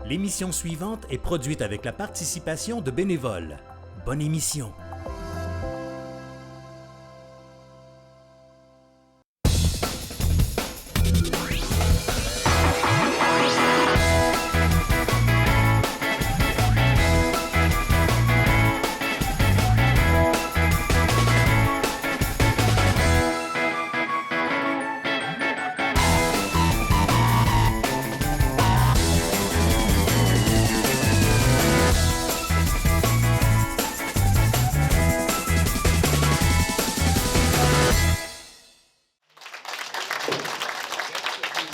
L'émission suivante est produite avec la participation de bénévoles. Bonne émission.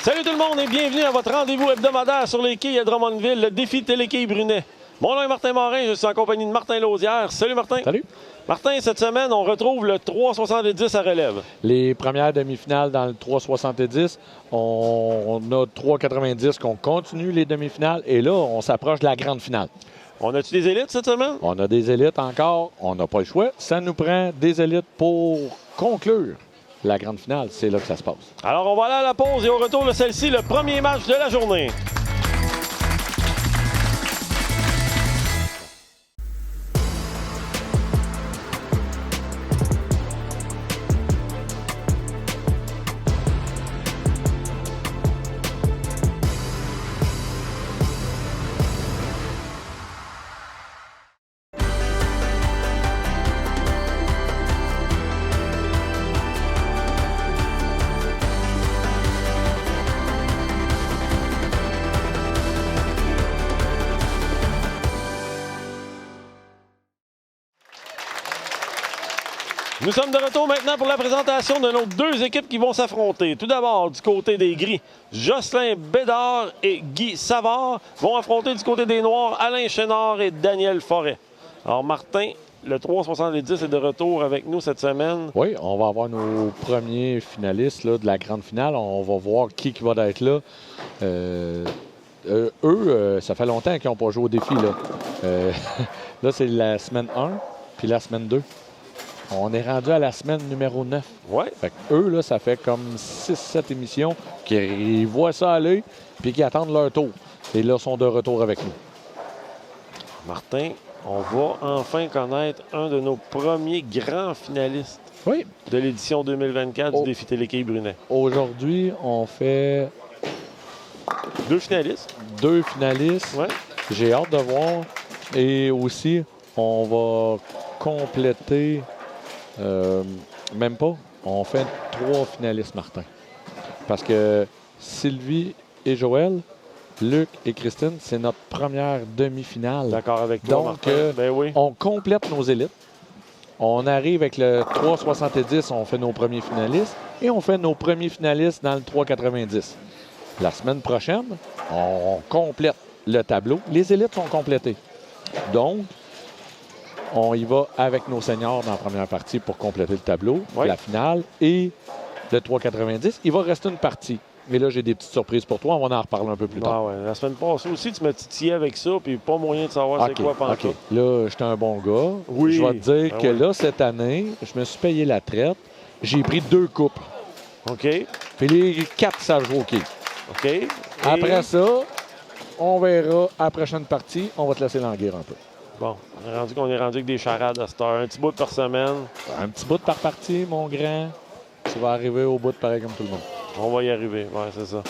Salut tout le monde et bienvenue à votre rendez-vous hebdomadaire sur les quais à Drummondville, le défi Téléquai Brunet. Mon nom est Martin Morin, je suis en compagnie de Martin Lausière. Salut Martin. Salut. Martin, cette semaine, on retrouve le 3,70 à relève. Les premières demi-finales dans le 3,70, on a 3,90 qu'on continue les demi-finales et là, on s'approche de la grande finale. On a-tu des élites cette semaine? On a des élites encore, on n'a pas le choix. Ça nous prend des élites pour conclure la grande finale. C'est là que ça se passe. Alors, on va aller à la pause et au retour de celle-ci, le premier match de la journée. Nous sommes de retour maintenant pour la présentation de nos deux équipes qui vont s'affronter. Tout d'abord, du côté des Gris, Jocelyn Bédard et Guy Savard vont affronter du côté des Noirs, Alain Chénard et Daniel Forêt. Alors Martin, le 3,70 est de retour avec nous cette semaine. Oui, on va avoir nos premiers finalistes là, de la grande finale. On va voir qui va être là. Ça fait longtemps qu'ils n'ont pas joué au défi. Là, là c'est la semaine 1 puis la semaine 2. On est rendu à la semaine numéro 9. Ouais. Fait que eux, là, ça fait comme 6-7 émissions qu'ils voient ça aller puis qu'ils attendent leur tour. Et là, sont de retour avec nous. Martin, on va enfin connaître un de nos premiers grands finalistes de l'édition 2024 du défi Téléquai Brunet. Aujourd'hui, on fait... Deux finalistes. Deux finalistes. Ouais. J'ai hâte de voir. Et aussi, on va compléter... même pas. On fait 3 finalistes, Martin. Parce que Sylvie et Joël, Luc et Christine, c'est notre première demi-finale. D'accord avec toi, donc, Martin. Ben oui. On complète nos élites. On arrive avec le 3,70, on fait nos premiers finalistes. Et on fait nos premiers finalistes dans le 3,90. La semaine prochaine, on complète le tableau. Les élites sont complétées. Donc, on y va avec nos seniors dans la première partie pour compléter le tableau, la finale et le 3,90. Il va rester une partie. Mais là, j'ai des petites surprises pour toi. On va en reparler un peu plus tard. Ouais. La semaine passée aussi, tu m'as titillé avec ça, puis pas moyen de savoir c'est quoi pendant tout. Là, j'étais un bon gars. Oui. Je vais te dire que là, cette année, je me suis payé la traite. J'ai pris 2 coupes. OK. Puis les 4 savent jouer au quai. OK. Et... Après ça, on verra à la prochaine partie. On va te laisser languir un peu. Bon, on est rendu avec des charades à cette heure. Un petit bout par semaine. Un petit bout par partie, mon grand. Tu vas arriver au bout de pareil comme tout le monde. On va y arriver, oui, c'est ça.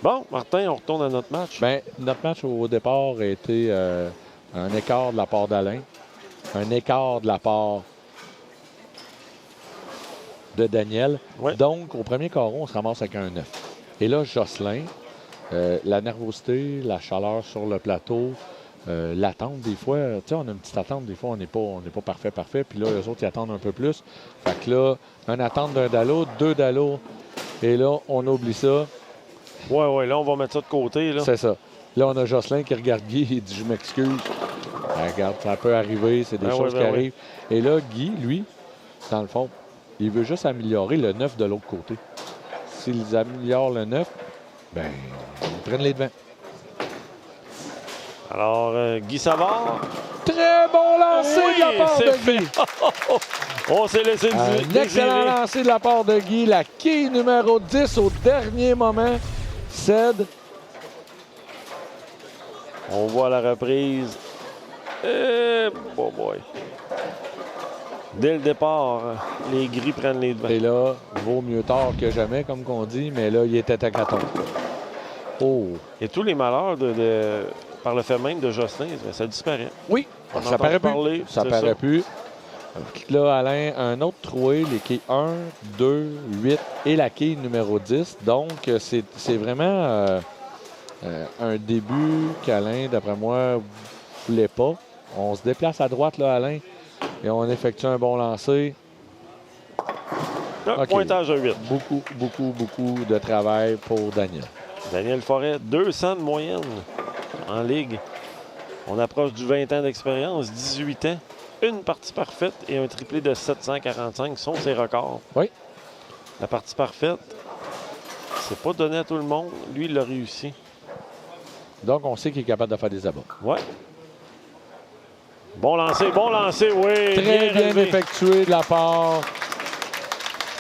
Bon, Martin, on retourne à notre match. Bien, notre match au départ a été un écart de la part d'Alain, un écart de la part de Daniel. Ouais. Donc, au premier carreau, on se ramasse avec un 9. Et là, Jocelyn, la nervosité, la chaleur sur le plateau, l'attente des fois, tu sais, on a une petite attente, des fois, on n'est pas parfait. Puis là, les autres, ils attendent un peu plus. Fait que là, une attente d'un dallo, 2 dallos. Et là, on oublie ça. Ouais, là, on va mettre ça de côté. C'est ça. Là, on a Jocelyn qui regarde Guy et dit « Je m'excuse. » Regarde, ça peut arriver, c'est des choses qui arrivent. Et là, Guy, lui, dans le fond, il veut juste améliorer le 9 de l'autre côté. S'ils améliorent le 9, ben ils prennent les devants. Alors, Guy Savard. Très bon lancer de la part de Guy. On s'est laissé un excellent lancer de la part de Guy. La quille numéro 10 au dernier moment cède. On voit la reprise. Et oh boy. Dès le départ, les gris prennent les devants. Et là, vaut mieux tard que jamais, comme qu'on dit, mais là, il était à 14. Oh! Et tous les malheurs par le fait même de Jocelyn, ça disparaît. Oui, On ça entend paraît parler, plus. Ça c'est paraît ça. plus. Là, Alain, un autre troué, les quilles 1, 2, 8 et la quille numéro 10. Donc, c'est vraiment un début qu'Alain, d'après moi, voulait pas. On se déplace à droite, là, Alain, et on effectue un bon lancer. Là, OK. pointage à 8. Beaucoup de travail pour Daniel. Daniel Forêt, 200 de moyenne en ligue. On approche du 20 ans d'expérience, 18 ans. Une partie parfaite et un triplé de 745 sont ses records. Oui. La partie parfaite, c'est pas donné à tout le monde. Lui, il l'a réussi. Donc, on sait qu'il est capable de faire des abats. Ouais. Bon lancer, oui. Très bien relevé. effectué de la part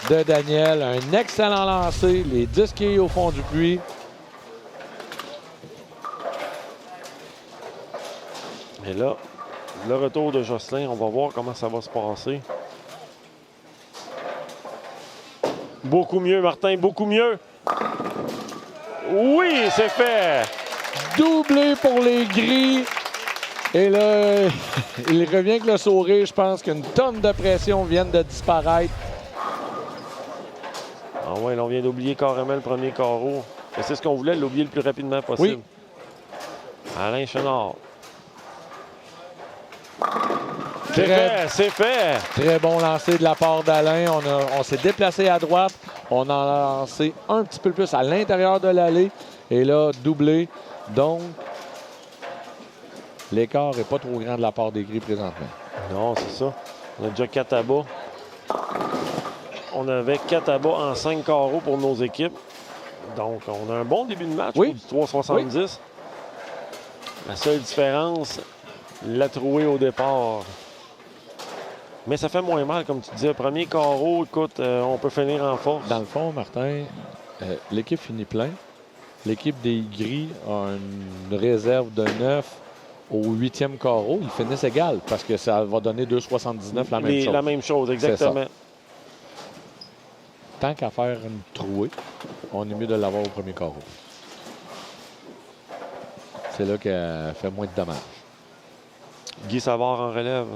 de Daniel. Un excellent lancer. Les 10 quilles au fond du puits. Et là, le retour de Jocelyn, on va voir comment ça va se passer. Beaucoup mieux, Martin, beaucoup mieux. Oui, c'est fait. Doublé pour les gris. Et là, il revient avec le sourire. Je pense qu'une tonne de pression vient de disparaître. Ah ouais, là, on vient d'oublier carrément le premier carreau. Et c'est ce qu'on voulait, l'oublier le plus rapidement possible. Oui. Alain Chenard. Très- C'est fait. Très bon lancer de la part d'Alain. On s'est déplacé à droite. On a lancé un petit peu plus à l'intérieur de l'allée. Et là, doublé. Donc, l'écart n'est pas trop grand de la part des gris présentement. Non, c'est ça. On a déjà 4 à bas. On avait 4 à bas en 5 carreaux pour nos équipes. Donc, on a un bon début de match Oui. pour du 3,70. La seule différence, la trouée au départ. Mais ça fait moins mal, comme tu disais. Premier carreau, écoute, on peut finir en force. Dans le fond, Martin, l'équipe finit plein. L'équipe des gris a une réserve de 9 au 8e carreau. Ils finissent égal parce que ça va donner 2,79 la même chose. La même chose, exactement. Tant qu'à faire une trouée, on est mieux de l'avoir au premier carreau. C'est là qu'elle fait moins de dommages. Guy Savard en relève.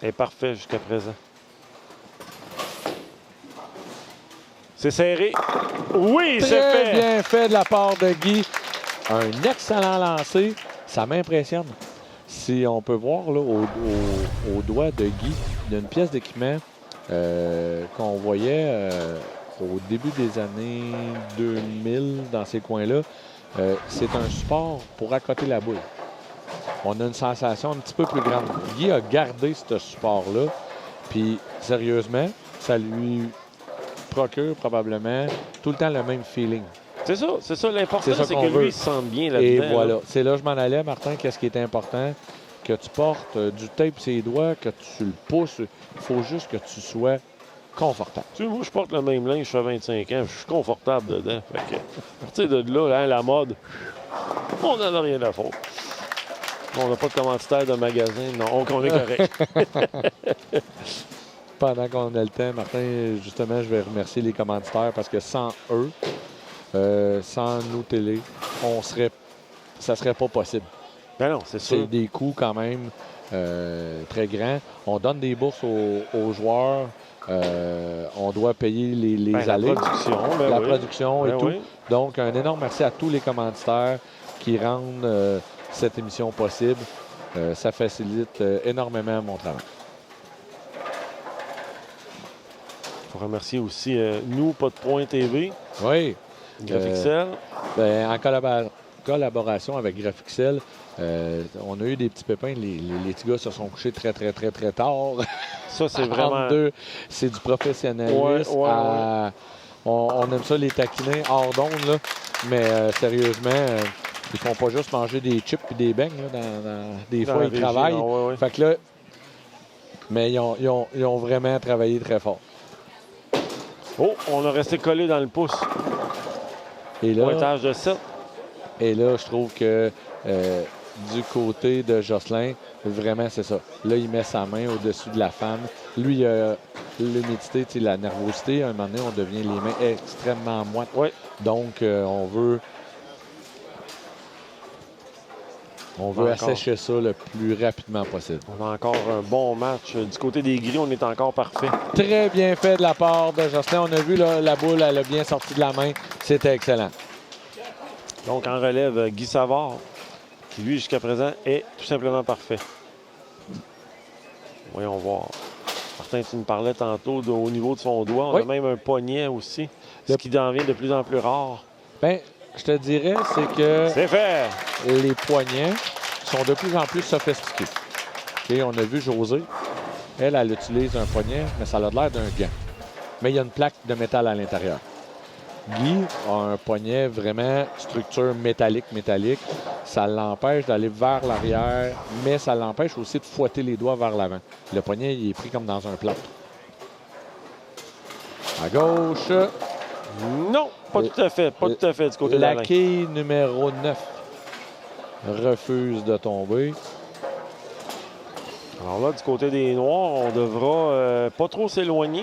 Est parfait jusqu'à présent. C'est serré. Oui, c'est Très fait. bien fait de la part de Guy. Un excellent lancer. Ça m'impressionne. Si on peut voir là, au doigt de Guy, il y a une pièce d'équipement qu'on voyait au début des années 2000 dans ces coins-là. C'est un support pour accoter la boule. On a une sensation un petit peu plus grande. Guy a gardé ce support-là. Puis, sérieusement, ça lui procure probablement tout le temps le même feeling. C'est ça. L'important, C'est ça c'est qu'on que veut. lui, il se sente bien là-dedans. Et là. voilà. C'est là que je m'en allais, Martin. Qu'est-ce qui est important? Que tu portes du tape sur les doigts, que tu le pousses. Il faut juste que tu sois confortable. Tu sais, moi, je porte le même linge, je fais 25 ans, je suis confortable dedans. Fait que, à partir de là, hein, la mode, on n'en a rien à foutre. On n'a pas de commanditaire de magasin, non, on est correct. Pendant qu'on a le temps, Martin, justement, je vais remercier les commanditaires parce que sans eux, sans nos télé, ça serait pas possible. Ben non, c'est C'est sûr. des coûts quand même très grands. On donne des bourses aux joueurs. On doit payer les Ben, allées, la production, ben la oui. production et Ben tout. oui. Donc, un énorme merci à tous les commanditaires qui rendent cette émission possible. Ça facilite énormément mon travail. Il faut remercier aussi nous, Pas de Point TV, Oui. Graphixel. En collaboration avec Graphixel, on a eu des petits pépins. Les petits gars se sont couchés très tard. Ça, c'est vraiment. Entre deux, c'est du professionnalisme. Ouais. On aime ça les taquiner hors d'onde, là. Mais sérieusement, ils font pas juste manger des chips et des beignes. Là, des Dans fois, la ils régie, travaillent. non, ouais. Fait que là, mais ils ont vraiment travaillé très fort. Oh, on a resté collé dans le pouce. Et là, Pointage de 7. Et là, je trouve que du côté de Jocelyn, vraiment, c'est ça. Là, il met sa main au-dessus de la femme. Lui, il a l'humidité, la nervosité. À un moment donné, on devient les mains extrêmement moites. Oui. Donc, on veut assécher ça le plus rapidement possible. On a encore un bon match. Du côté des gris, on est encore parfait. Très bien fait de la part de Jocelyn. On a vu là, la boule, elle a bien sorti de la main. C'était excellent. Donc, en relève, Guy Savard, qui lui, jusqu'à présent, est tout simplement parfait. Voyons voir. Martin, tu me parlais tantôt au niveau de son doigt. On Oui. a même un poignet aussi, ce qui en vient de plus en plus rare. Bien, je te dirais, c'est que C'est fait! les poignets sont de plus en plus sophistiqués. Et on a vu Josée. Elle utilise un poignet, mais ça a l'air d'un gant. Mais il y a une plaque de métal à l'intérieur. Guy a un poignet vraiment structure métallique. Ça l'empêche d'aller vers l'arrière, mais ça l'empêche aussi de fouetter les doigts vers l'avant. Le poignet, il est pris comme dans un plâtre. À gauche, Non, pas tout à fait. Pas tout à fait du côté de la la quille numéro 9 refuse de tomber. Alors là, du côté des Noirs, on devra pas trop s'éloigner.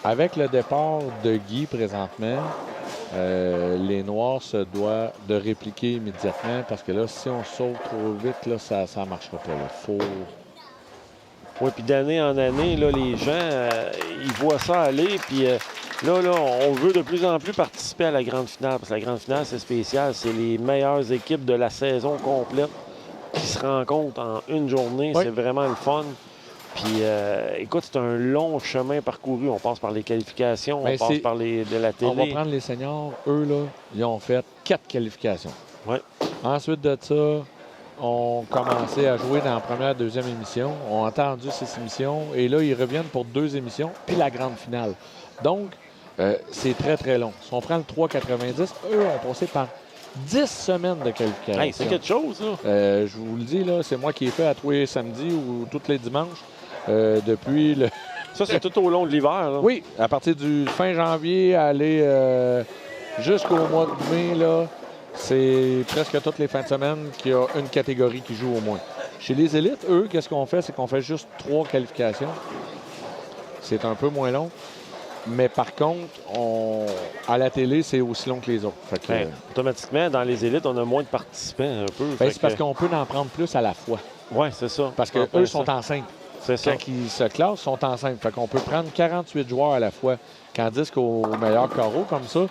Avec le départ de Guy présentement, les Noirs se doivent de répliquer immédiatement parce que là, si on saute trop vite, là, ça ne marchera pas. Là. Oui, puis d'année en année, là, les gens, ils voient ça aller. Puis là, on veut de plus en plus participer à la grande finale. Parce que la grande finale, c'est spécial. C'est les meilleures équipes de la saison complète qui se rencontrent en une journée. Oui. C'est vraiment le fun. Puis, écoute, c'est un long chemin parcouru. On passe par les qualifications, Ben, on passe par de la télé. On va prendre les seniors. Eux, là, ils ont fait 4 qualifications. Ouais. Ensuite de ça, on commençait à jouer dans la première, deuxième émission. On a attendu 6 émissions. Et là, ils reviennent pour 2 émissions, puis la grande finale. Donc, c'est très, très long. Si on prend le 3,90, eux ont passé par 10 semaines de qualification. Hey, c'est quelque chose, là. Je vous le dis, là, c'est moi qui ai fait à tous les samedis ou tous les dimanches depuis le... Ça, c'est tout au long de l'hiver, là. Oui, à partir du fin janvier, aller jusqu'au mois de mai, là, c'est presque toutes les fins de semaine qu'il y a une catégorie qui joue au moins. Chez les élites, eux, qu'est-ce qu'on fait? C'est qu'on fait juste 3 qualifications. C'est un peu moins long. Mais par contre, à la télé, c'est aussi long que les autres. Fait que, Ben, automatiquement, dans les élites, on a moins de participants un peu. ben, c'est parce qu'on peut en prendre plus à la fois. Oui, c'est ça. Parce qu'eux sont en simple. C'est ça. Quand ils se classent, ils sont en simple. Fait qu'on peut prendre 48 joueurs à la fois. Tandis qu'au meilleur carreau, comme ça,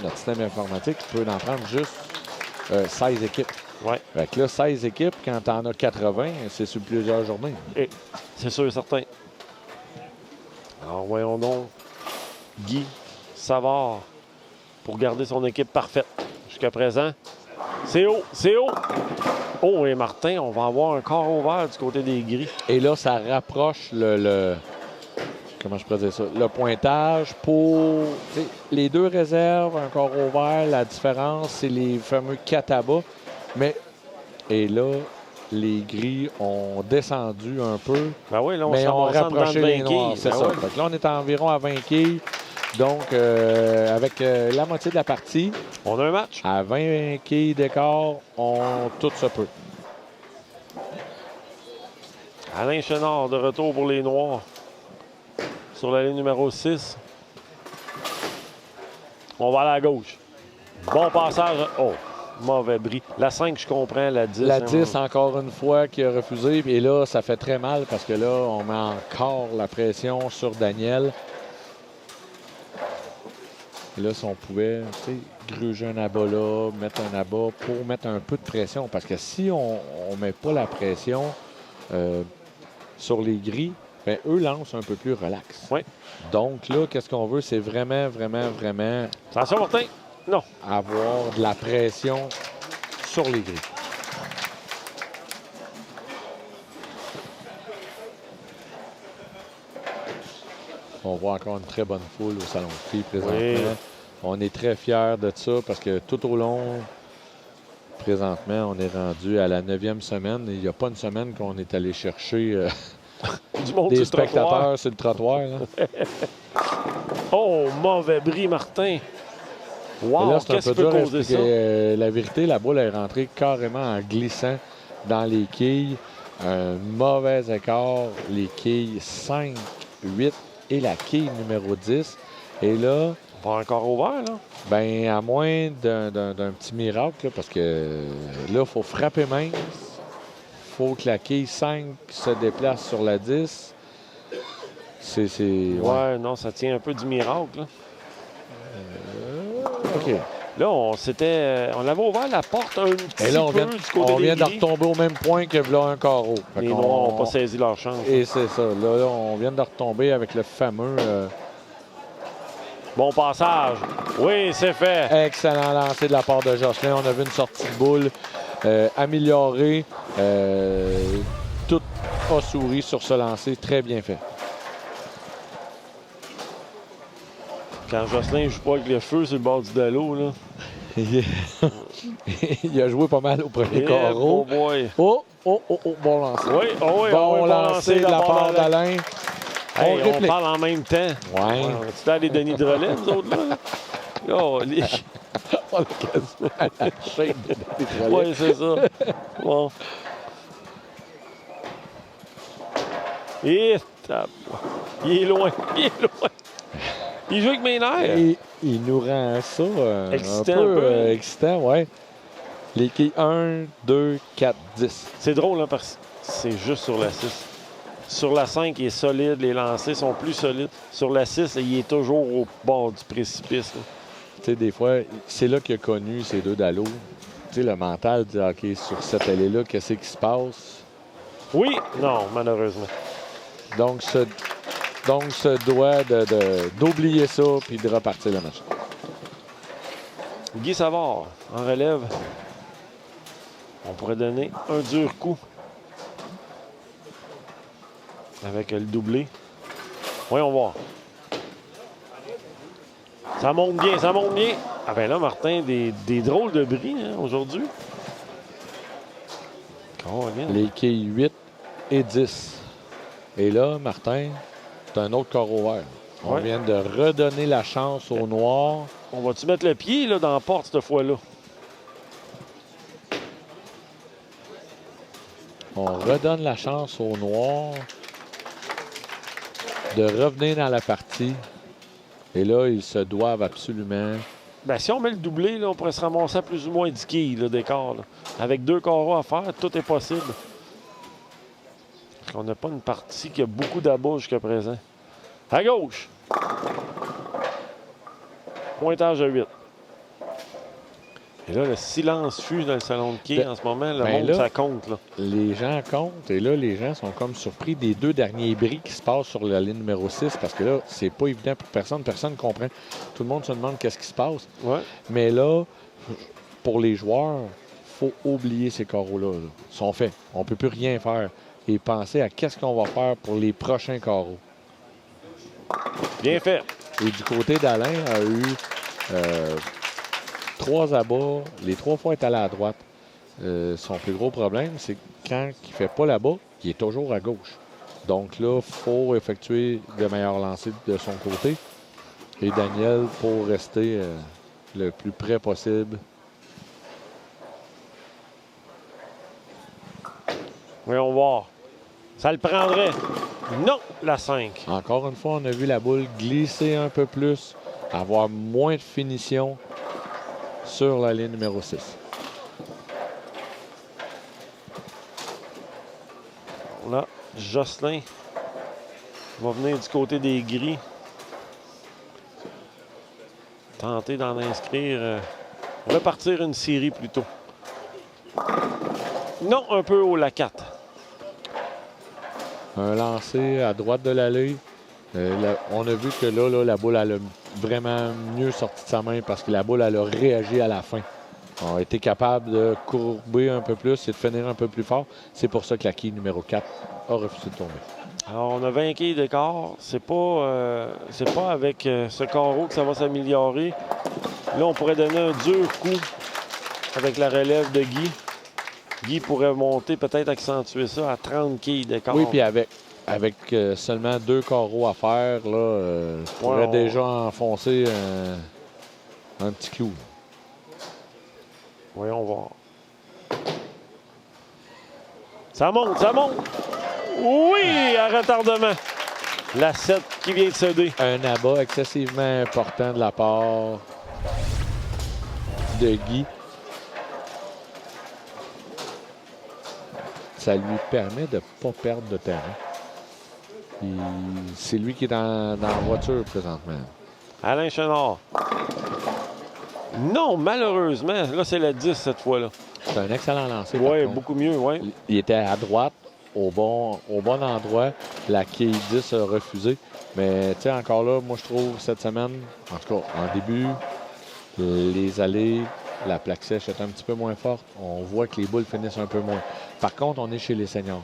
notre système informatique peut en prendre juste 16 équipes. Ouais. Fait que là, 16 équipes, quand tu en as 80, c'est sur plusieurs journées. Et c'est sûr et certain. Alors, voyons donc. Guy Savard pour garder son équipe parfaite. Jusqu'à présent, c'est haut, c'est haut. Oh, et Martin, on va avoir un corps ouvert du côté des gris. Et là, ça rapproche comment je pourrais dire ça? Le pointage pour les 2 réserves, un corps ouvert. La différence, c'est les fameux katabas. Et là, les gris ont descendu un peu. Ben oui, là, on mais s'en on va rapproché les noirs, c'est ça. ouais. Fait que là, on est environ à 20 quilles. Donc, avec la moitié de la partie, On a un match. à 20 quilles d'écart, tout se peut. Alain Chenard de retour pour les Noirs. Sur la ligne numéro 6. On va à la gauche. Bon passage. Oh, mauvais bris. La 5, je comprends. La 10. La 10, encore une fois, qui a refusé. Et là, ça fait très mal parce que là, on met encore la pression sur Daniel. Et là, si on pouvait, gruger un abat là, mettre un abat pour mettre un peu de pression. Parce que si on ne met pas la pression sur les gris, ben, eux lancent un peu plus relax. Oui. Donc là, qu'est-ce qu'on veut? C'est vraiment, vraiment, vraiment Attention, Martin. Non. avoir de la pression sur les gris. On voit encore une très bonne foule au Salon de Filles présentement. Oui. On est très fiers de ça parce que tout au long, présentement, on est rendu à la 9e semaine. Il n'y a pas une semaine qu'on est allé chercher Du monde des sur le trottoir. spectateurs sur le trottoir. Là. Oh, mauvais bris, Martin. Wow, là, c'est un qu'est-ce peu qui peut dur à causer expliquer. ça? La vérité, la boule est rentrée carrément en glissant dans les quilles. Un mauvais écart. Les quilles 5, 8 et la quille numéro 10. Et là, Pas encore ouvert, là. ben à moins d'un petit miracle, là, parce que là, il faut frapper mince. Il faut que la quille 5 se déplace sur la 10. Ouais, non, ça tient un peu du miracle, là. OK. Là, on avait ouvert la porte un petit Et là, on peu vient, du côté on des vient de gris. retomber au même point que là un carreau. Fait Les qu'on- Noirs n'ont pas saisi leur chance. Et c'est ça. Là, on vient de retomber avec le fameux Bon passage. Oui, c'est fait. excellent lancer de la part de Jocelyn. On a vu une sortie de boule améliorée. Tout a souri sur ce lancer. Très bien fait. Quand Jocelyn joue pas avec le feu sur le bord du dallo, là. Il a joué pas mal au premier Oh carreau. boy. Oh, bon lancer. Oui, oh oui, Bon oui, lancer de la part d'Alain. Hey, on réplique. parle en même temps. Ouais. Tu as les Denis de relais, nous autres, là? Oh, On a quasiment à la chaîne de Denis Drolet. oui, c'est ça. Bon. Et il est loin. Il est loin. Il joue avec mes nerfs. Et il nous rend ça Excitant un peu, un peu. excitant, ouais. Les quilles 1, 2, 4, 10. C'est drôle, hein, parce que c'est juste sur la 6. Sur la 5, il est solide. Les lancers sont plus solides. Sur la 6, il est toujours au bord du précipice, là. Tu sais, des fois, c'est là qu'il a connu ces deux dallos. Tu sais, le mental dit, OK, sur cette allée-là, qu'est-ce qui se passe? Oui, non, malheureusement. Donc, se doit d'oublier ça puis de repartir le match. Guy Savard, en relève. On pourrait donner un dur coup. Avec le doublé. Voyons voir. Ça monte bien, ça monte bien. Ah ben là, Martin, des drôles de bris hein, aujourd'hui. Caroline. Les quilles 8 et 10. Et là, Martin, c'est un autre carreau vert. On Ouais. vient de redonner la chance aux Noirs. On va-tu mettre le pied là, dans la porte cette fois-là? On redonne la chance aux Noirs de revenir dans la partie. Et là, ils se doivent absolument. Ben, si on met le doublé, là, on pourrait se ramasser à plus ou moins 10 quilles d'écart. Là. Avec 2 carreaux à faire, tout est possible. Parce qu'on n'a pas une partie qui a beaucoup d'abats jusqu'à présent. À gauche. Pointage à 8. Et là, le silence fut dans le salon de quai en ce moment. Le Ben monde, là, ça compte. Là. Les gens comptent. Et là, les gens sont comme surpris des deux derniers bris qui se passent sur la ligne numéro 6. Parce que là, c'est pas évident pour personne. Personne ne comprend. Tout le monde se demande qu'est-ce qui se passe. Ouais. Mais là, pour les joueurs, il faut oublier ces carreaux-là. Là. Ils sont faits. On ne peut plus rien faire. Et penser à qu'est-ce qu'on va faire pour les prochains carreaux. Bien fait. Et du côté d'Alain, a eu 3 abats. Les 3 fois est allé à droite. Son plus gros problème, c'est que quand il ne fait pas là-bas, il est toujours à gauche. Donc là, il faut effectuer de meilleurs lancers de son côté. Et Daniel, pour rester le plus près possible. Voyons voir. Ça le prendrait. Non, la 5. Encore une fois, on a vu la boule glisser un peu plus, avoir moins de finition sur la ligne numéro 6. Là, Jocelyn va venir du côté des gris. Tenter d'en inscrire. Repartir une série plutôt. Non, un peu haut, la 4. Un lancer à droite de l'allée. On a vu que là, la boule elle a vraiment mieux sorti de sa main parce que la boule elle a réagi à la fin. On a été capable de courber un peu plus et de finir un peu plus fort. C'est pour ça que la quille numéro 4 a refusé de tomber. Alors, on a 20 quilles d'écart. C'est pas avec ce carreau que ça va s'améliorer. Là, on pourrait donner un dur coup avec la relève de Guy. Guy pourrait monter, peut-être accentuer ça à 30 quilles d'écart. Oui, puis avec seulement 2 carreaux à faire, là, je pourrais déjà enfoncer Un petit clou. Voyons voir. Ça monte, ça monte. Oui, à retardement. La 7 qui vient de céder. Un abat excessivement important de la part de Guy. Ça lui permet de ne pas perdre de terrain. C'est lui qui est dans la voiture présentement. Alain Chenard. Non, malheureusement. Là, c'est la 10 cette fois-là. C'est un excellent lancer. Oui, beaucoup mieux, oui. Il était à droite, au bon endroit. La quille 10 a refusé. Mais tu sais, encore là, moi, je trouve cette semaine, en tout cas, en début, les allées, la plaque sèche est un petit peu moins forte. On voit que les boules finissent un peu moins. Par contre, on est chez les seniors.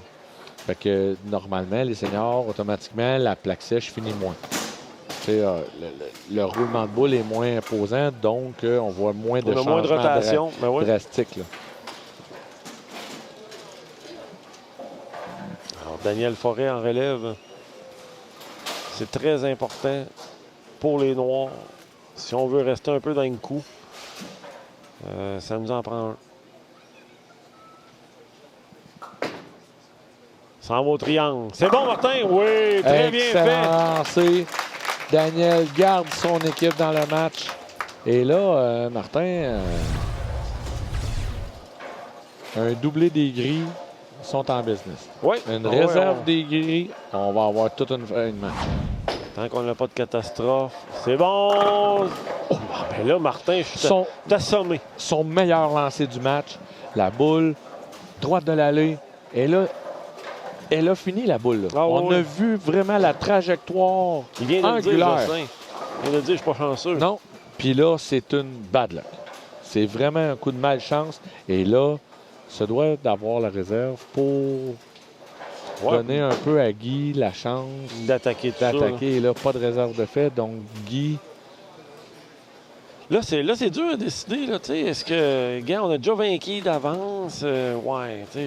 Fait que normalement, les seniors, automatiquement, la plaque sèche finit moins. Le roulement de boule est moins imposant, donc on voit moins de changements rotation, drastiques. Là. Alors, Daniel Forêt en relève. C'est très important pour les Noirs. Si on veut rester un peu dans le coup, ça nous en prend un. Ça va au triangle. C'est bon, Martin? Oui, très bien fait. Daniel garde son équipe dans le match. Et là, Martin, un doublé des grilles sont en business. Oui. Une réserve des grilles, on va avoir toute une match. Tant qu'on n'a pas de catastrophe, c'est bon. Oh, ben là, Martin, je suis assommé. Son meilleur lancer du match, la boule, droite de l'allée. Et là, elle a fini la boule. On a vu vraiment la trajectoire il vient de angulaire. Le dire, il vient de dire, je suis pas chanceux. Non. Puis là, c'est une bad luck. C'est vraiment un coup de malchance. Et là, ça doit d'avoir la réserve pour donner un peu à Guy la chance d'attaquer. Et là, pas de réserve de fait. Donc, Guy... Là, c'est dur à décider. Là, est-ce que, gars, on a déjà vaincu d'avance?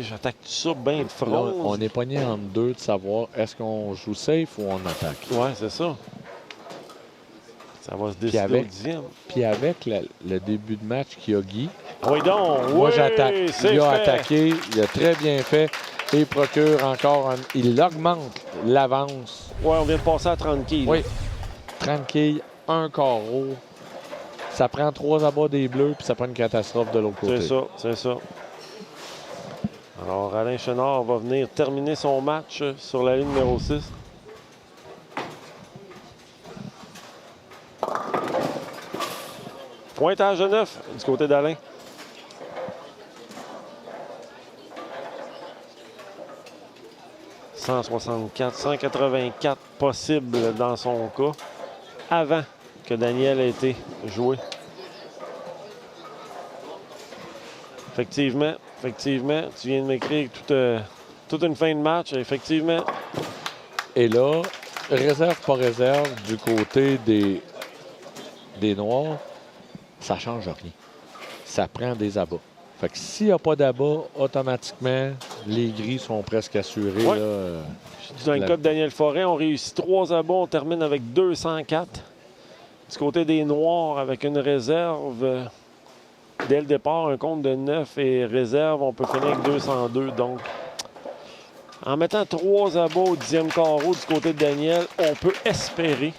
J'attaque tout ça bien de front. Là, on est pogné entre deux de savoir est-ce qu'on joue safe ou on attaque. Oui, c'est ça. Ça va se décider au 10e. Puis avec le début de match qu'il y a Guy, oui, donc, moi j'attaque. Il a attaqué, il a très bien fait et procure encore il augmente l'avance. Oui, on vient de passer à 30 quilles. Oui, 30 quilles, un carreau. Ça prend 3 abats des Bleus, puis ça prend une catastrophe de l'autre côté. C'est ça. Alors, Alain Chenard va venir terminer son match sur la ligne numéro 6. Pointage de 9 du côté d'Alain. « 184 possible dans son cas avant que Daniel ait été joué. » Effectivement, tu viens de m'écrire toute une fin de match, effectivement. Et là, réserve pas réserve du côté des Noirs, ça change rien. Ça prend des abats. Fait que s'il n'y a pas d'abat, automatiquement, les gris sont presque assurés. Ouais. Là, dans le cas de Daniel Forêt, on réussit 3 abats, on termine avec 204. Du côté des Noirs, avec une réserve, dès le départ, un compte de 9 et réserve, on peut finir avec 202. Donc, en mettant 3 abats au 10e carreau du côté de Daniel, on peut espérer,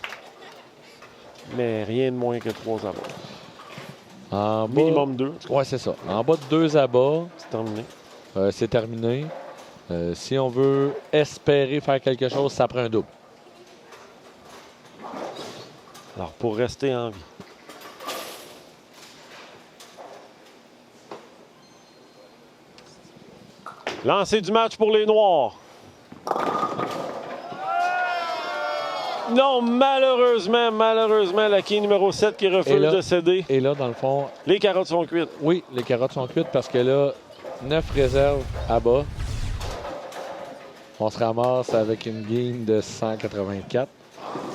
mais rien de moins que 3 abats. En minimum 2. Oui, c'est ça. En bas de 2 abats, c'est terminé. C'est terminé. Si on veut espérer faire quelque chose, ça prend un double. Alors, pour rester en vie. Lancer du match pour les Noirs. Non, malheureusement, la quille numéro 7 qui refuse de céder. Et là, dans le fond... Les carottes sont cuites. Oui, les carottes sont cuites parce que là, 9 réserves à bas. On se ramasse avec une game de 184.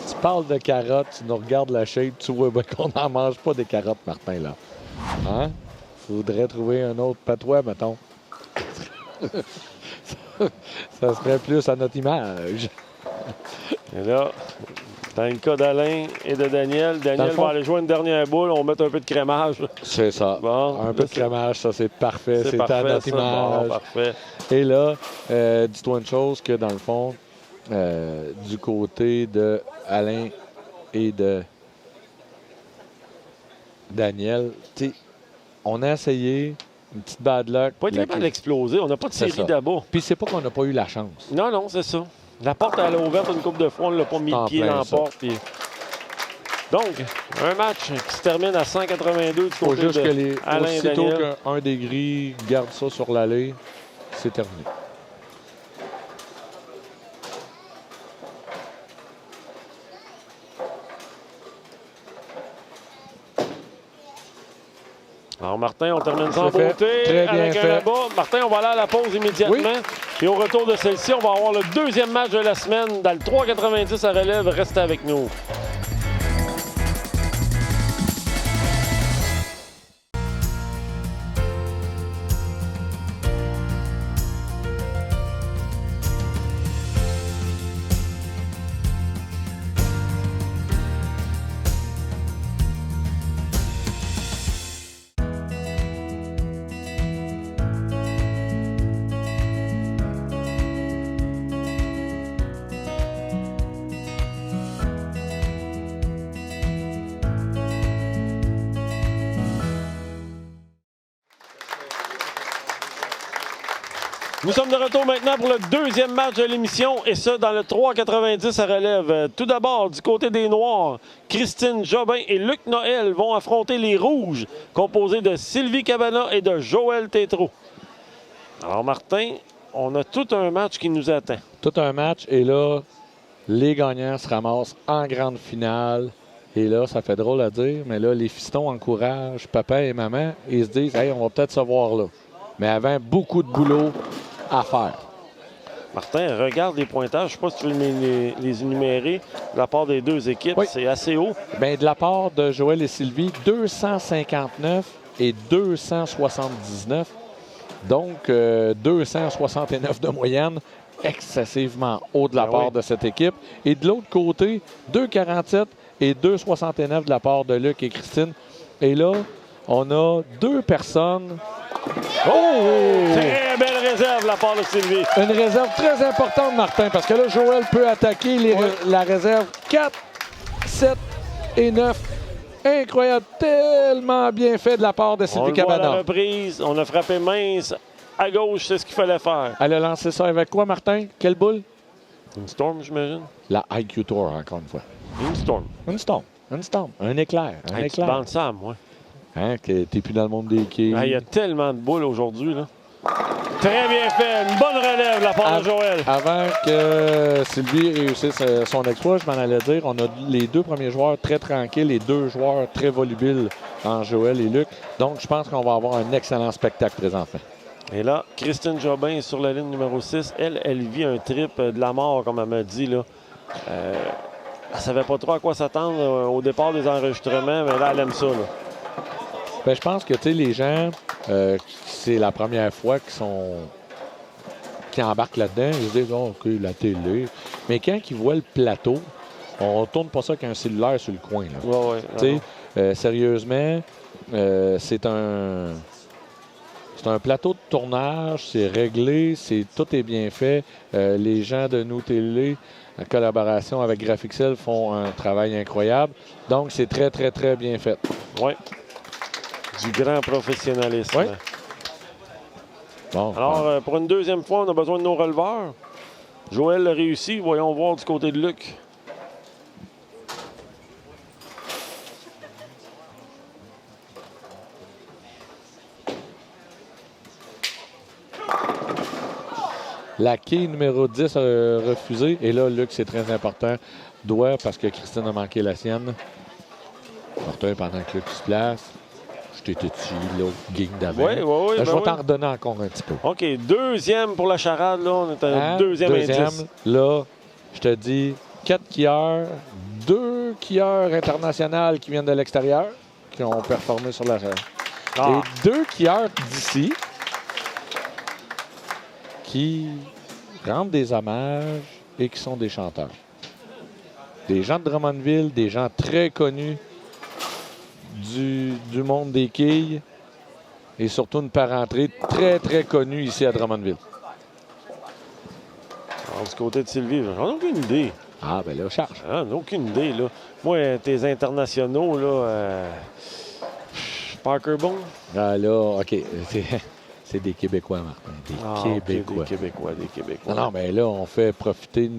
Tu parles de carottes, tu nous regardes la shape, tu vois ben, qu'on n'en mange pas des carottes, Martin, là. Hein? Faudrait trouver un autre patois, mettons. Ça serait plus à notre image. Et là, Dans le cas d'Alain et de Daniel, Daniel va aller jouer une dernière boule. On va mettre un peu de crémage. C'est ça. Bon, un peu de crémage, ça, c'est parfait. C'est à parfait, notre ça. image. Bon, parfait. Et là, dis-toi une chose, que dans le fond, du côté de Alain et de Daniel, tu sais, on a essayé une petite bad luck. Pas été capable d'exploser. On n'a pas de C'est série ça. d'abord. Puis c'est pas qu'on n'a pas eu la chance. Non, non, c'est ça. La porte, elle a ouvert une coupe de fois. On ne l'a pas mis En le pied plein dans la ça. porte. Puis... Donc, un match qui se termine à 182 du Il faut côté juste de que Alain et aussitôt Daniel. qu'un des gris garde ça sur l'allée, c'est terminé. Alors, Martin, on termine ça en C'est fait. beauté Très bien avec un fait. là-bas. Martin, on va aller à la pause immédiatement. Oui. Et au retour de celle-ci, on va avoir le deuxième match de la semaine dans le 3,90 à relève. Restez avec nous. Nous sommes de retour maintenant pour le deuxième match de l'émission, et ça dans le 3,90 à relève. Tout d'abord, du côté des Noirs, Christine Jobin et Luc Noël vont affronter les Rouges, composés de Sylvie Cabana et de Joël Tétrault. Alors Martin, on a tout un match qui nous attend. Tout un match, et là, les gagnants se ramassent en grande finale. Et là, ça fait drôle à dire, mais là, les fistons encouragent papa et maman et ils se disent « Hey, on va peut-être se voir là ». Mais avant, beaucoup de boulot à faire. Martin, regarde les pointages. Je ne sais pas si tu veux les énumérer de la part des deux équipes. Oui. C'est assez haut. Bien, de la part de Joël et Sylvie, 259 et 279. Donc, 269 de moyenne, excessivement haut de la part de cette équipe. Et de l'autre côté, 247 et 269 de la part de Luc et Christine. Et là, on a deux personnes. Oh! Très belle réserve de la part de Sylvie. Une réserve très importante, Martin, parce que là, Joël peut attaquer la réserve 4, 7 et 9. Incroyable, tellement bien fait de la part de On Sylvie le voit à la Cabana. reprise. On a frappé mince à gauche. C'est ce qu'il fallait faire. Elle a lancé ça avec quoi, Martin? Quelle boule? Une storm, j'imagine. La IQ Tour, encore une fois. Une storm. Une storm. Une storm. Un éclair. Un Hey, tu éclair. bandes ça à moi. Hein, que t'es plus dans le monde des quais. Il y a tellement de boules aujourd'hui, là. Très bien fait. Une bonne relève de la part de Joël. Avant que Sylvie réussisse son exploit, je m'en allais dire, on a les deux premiers joueurs très tranquilles et deux joueurs très volubiles en Joël et Luc. Donc, je pense qu'on va avoir un excellent spectacle présentement. Et là, Christine Jobin est sur la ligne numéro 6. Elle vit un trip de la mort, comme elle m'a dit, là. Elle ne savait pas trop à quoi s'attendre au départ des enregistrements, mais là, elle aime ça, là. Ben, je pense que les gens, c'est la première fois qu'ils embarquent là-dedans. Ils se disent, oh, OK, la télé. Mais quand ils voient le plateau, on tourne pas ça qu'un cellulaire sur le coin. Là. Ouais, ouais. Sérieusement, c'est un plateau de tournage, c'est réglé, tout est bien fait. Les gens de Nous Télé, en collaboration avec Graphixel, font un travail incroyable. Donc, c'est très, très, très bien fait. Oui. Du grand professionnalisme. Oui. Bon, alors, pour une deuxième fois, on a besoin de nos releveurs. Joël l'a réussi. Voyons voir du côté de Luc. la quai numéro 10 a refusé. Et là, Luc, c'est très important, doit, parce que Christine a manqué la sienne. Martin, pendant que Luc se place. Je t'étais dessus, l'autre game d'avant. Oui. Je vais t'en redonner encore un petit peu. OK, deuxième pour la charade, là. On est à deuxième indice. Là, je te dis 4 skieurs, 2 skieurs internationaux qui viennent de l'extérieur, qui ont performé sur la charade. Et 2 skieurs d'ici qui rendent des hommages et qui sont des chanteurs. des gens de Drummondville, des gens très connus du monde des quilles et surtout une parentrée très, très connue ici à Drummondville. Alors, du côté de Sylvie, j'en ai aucune idée. Ah, ben là, charge. J'en ai aucune idée, là. Moi, tes internationaux, là, Parker Bone. Ah là, OK. C'est des Québécois, Martin. Des Québécois. Des Québécois, des Québécois. Non, mais là, on fait profiter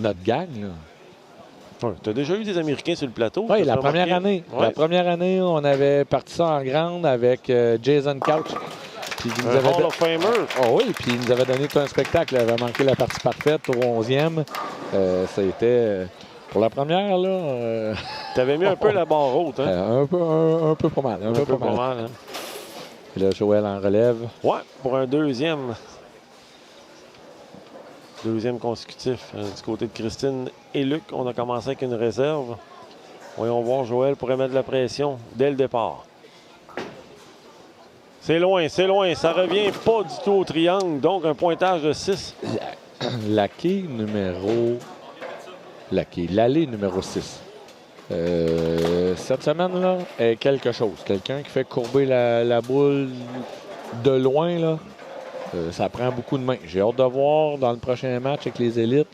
notre gang, là. Ouais, tu as déjà eu des Américains sur le plateau? Oui, la t'as première remarqué? année. Ouais. La première année, on avait parti ça en grande avec Jason Couch. Puis il nous Un avait Hall of Famer. Oh oui, puis il nous avait donné tout un spectacle. Il avait manqué la partie parfaite au 11e. Ça a été, pour la première, là... Tu avais mis un peu la barre haute, hein? un peu pas mal. Un peu pas mal. hein? Puis là, Joël en relève. Ouais, pour un deuxième. Deuxième consécutif. Du côté de Christine et Luc, on a commencé avec une réserve. Voyons voir, Joël pourrait mettre de la pression dès le départ. C'est loin, ça revient pas du tout au triangle, donc un pointage de 6. La quille numéro... L'allée numéro 6. Cette semaine-là est quelque chose. Quelqu'un qui fait courber la boule de loin, là, ça prend beaucoup de mains. J'ai hâte de voir dans le prochain match avec les élites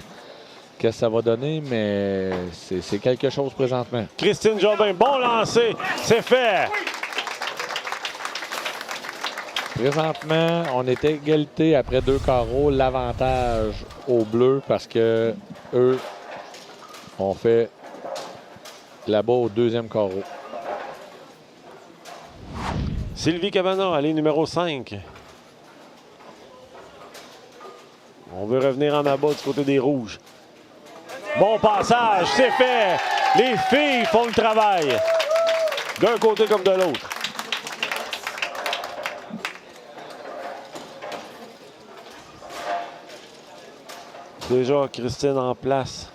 qu'est-ce que ça va donner, mais c'est quelque chose présentement. Christine Jobin, bon lancer, c'est fait! Présentement, on est à égalité après 2 carreaux. L'avantage aux Bleus parce que eux ont fait là-bas au 2e carreau. Sylvie Cabana, allée numéro 5. On veut revenir en abat du côté des Rouges. Bon passage, c'est fait! Les filles font le travail. D'un côté comme de l'autre. Déjà, Christine en place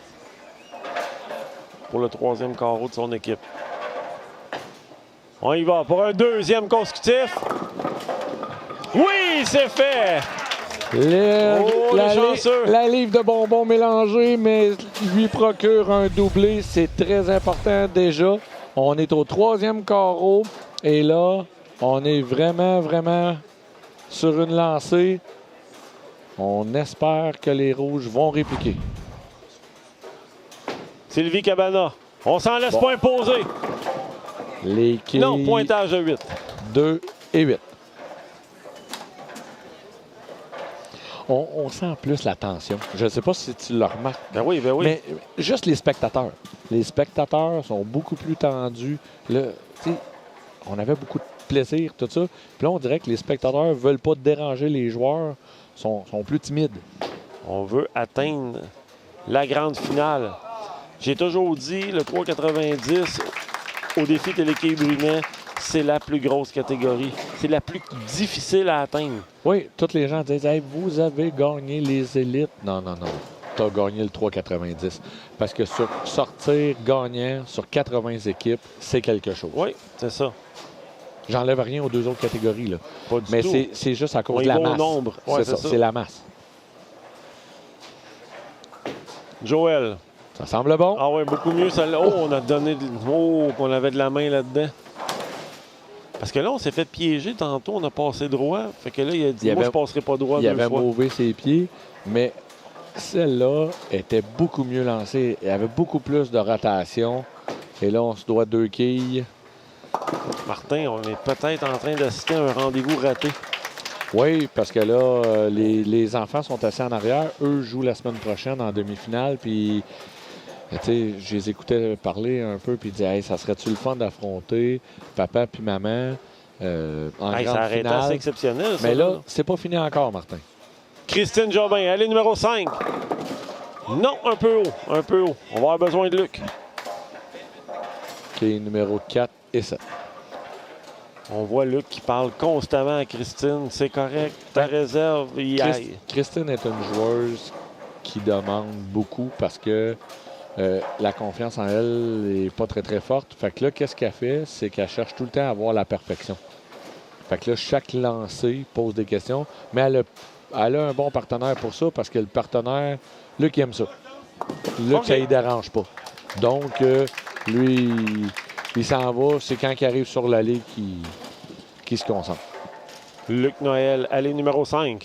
pour le 3e carreau de son équipe. On y va pour un 2e consécutif. Oui, c'est fait! Chanceux. La livre de bonbons mélangés, mais lui procure un doublé. C'est très important déjà. On est au 3e carreau et là, on est vraiment, vraiment sur une lancée. On espère que les Rouges vont répliquer. Sylvie Cabana. On s'en laisse pas imposer. Les quilles, Non, pointage de 8. 2 et 8. On sent plus la tension. Je ne sais pas si tu le remarques. Ben oui, ben oui. Mais juste les spectateurs. Les spectateurs sont beaucoup plus tendus. Là, on avait beaucoup de plaisir, tout ça. Puis là, on dirait que les spectateurs ne veulent pas déranger les joueurs. Sont plus timides. On veut atteindre la grande finale. J'ai toujours dit, le 3,90 au défi Téléquai Brunet, c'est la plus grosse catégorie. C'est la plus difficile à atteindre. Oui, tous les gens disent hey, vous avez gagné les élites. Non. Tu as gagné le 3,90. Parce que sortir gagnant sur 80 équipes, c'est quelque chose. Oui, c'est ça. J'enlève rien aux 2 autres catégories. Là. Pas du Mais tout. c'est juste à cause On de y la va au masse. nombre. Ouais, c'est ça. C'est la masse. Joël. Ça semble bon. Ah oui, beaucoup mieux. Oh, on a donné... Oh, qu'on avait de la main là-dedans. Parce que là, on s'est fait piéger tantôt. On a passé droit. Fait que là, il a dit, moi, je passerai pas droit Il deux avait fois. mauvais ses pieds, mais celle-là était beaucoup mieux lancée. Il y avait beaucoup plus de rotation. Et là, on se doit 2 quilles. Martin, on est peut-être en train d'assister à un rendez-vous raté. Oui, parce que là, les enfants sont assis en arrière. Eux jouent la semaine prochaine en demi-finale. Puis, tu sais, je les écoutais parler un peu. Puis ils disaient, hey, ça serait-tu le fun d'affronter papa puis maman en Hey, grande ça aurait été finale? assez exceptionnel, ça. Mais là, c'est pas fini encore, Martin. Christine Jobin, allée numéro 5. Non, un peu haut. Un peu haut. On va avoir besoin de Luc. Qui est numéro 4 et 7. On voit Luc qui parle constamment à Christine. C'est correct. Ta réserve, il aille. Christine est une joueuse qui demande beaucoup parce que la confiance en elle n'est pas très, très forte. Fait que là, qu'est-ce qu'elle fait? C'est qu'elle cherche tout le temps à avoir la perfection. Fait que là, chaque lancé pose des questions. Mais elle a un bon partenaire pour ça parce que le partenaire, Luc, il aime ça. Luc, OK. ça ne lui dérange pas. Donc, lui, il s'en va. C'est quand il arrive sur l'allée qu'il se concentre. Luc Noël, allée numéro 5.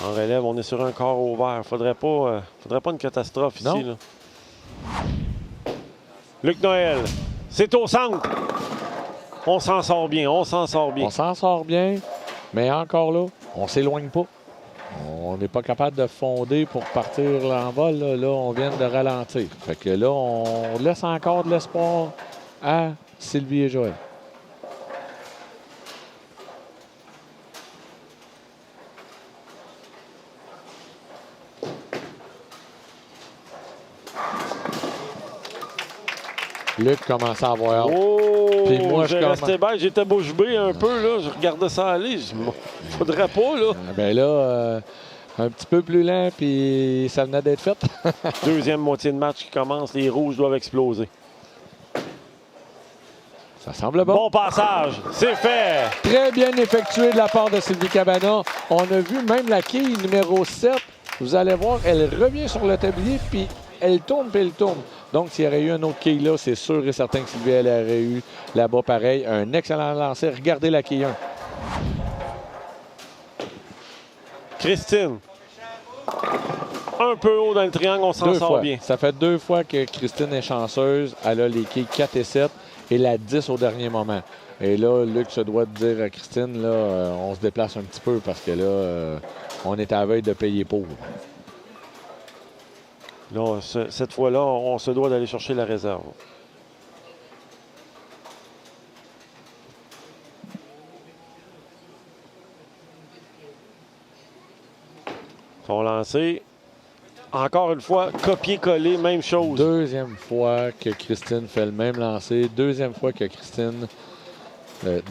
En relève, on est sur un corps ouvert. Faudrait pas une catastrophe Non. ici. Là. Luc Noël, c'est au centre. On s'en sort bien, on s'en sort bien. On s'en sort bien, mais encore là, on ne s'éloigne pas. On n'est pas capable de fonder pour partir en vol. Là, on vient de ralentir. Fait que là, on laisse encore de l'espoir à Sylvie et Joël. Luc commence à avoir hâte. Oh, Puis moi, j'ai resté bête, j'étais bouche bée un peu, là. Je regardais ça aller. Faudrait pas, là. Ben là, un petit peu plus lent, puis ça venait d'être fait. Deuxième moitié de match qui commence, les rouges doivent exploser. Ça semble bon. Bon passage, c'est fait. Très bien effectué de la part de Sylvie Cabana. On a vu même la quille numéro 7. Vous allez voir, elle revient sur le tablier, puis elle tourne, puis elle tourne. Donc, s'il y aurait eu un autre quille là, c'est sûr et certain que Sylvie, elle aurait eu là-bas pareil. Un excellent lancer. Regardez la quille 1. Christine. Un peu haut dans le triangle, on s'en Deux sort fois. bien. Ça fait 2 fois que Christine est chanceuse. Elle a les quilles 4 et 7 et la 10 au dernier moment. Et là, Luc se doit de dire à Christine, là, on se déplace un petit peu parce que là, on est à la veille de payer pour. Là, cette fois-là, on se doit d'aller chercher la réserve. Son lancé. Encore une fois, copier-coller, même chose. Deuxième fois que Christine fait le même lancer. Deuxième fois que Christine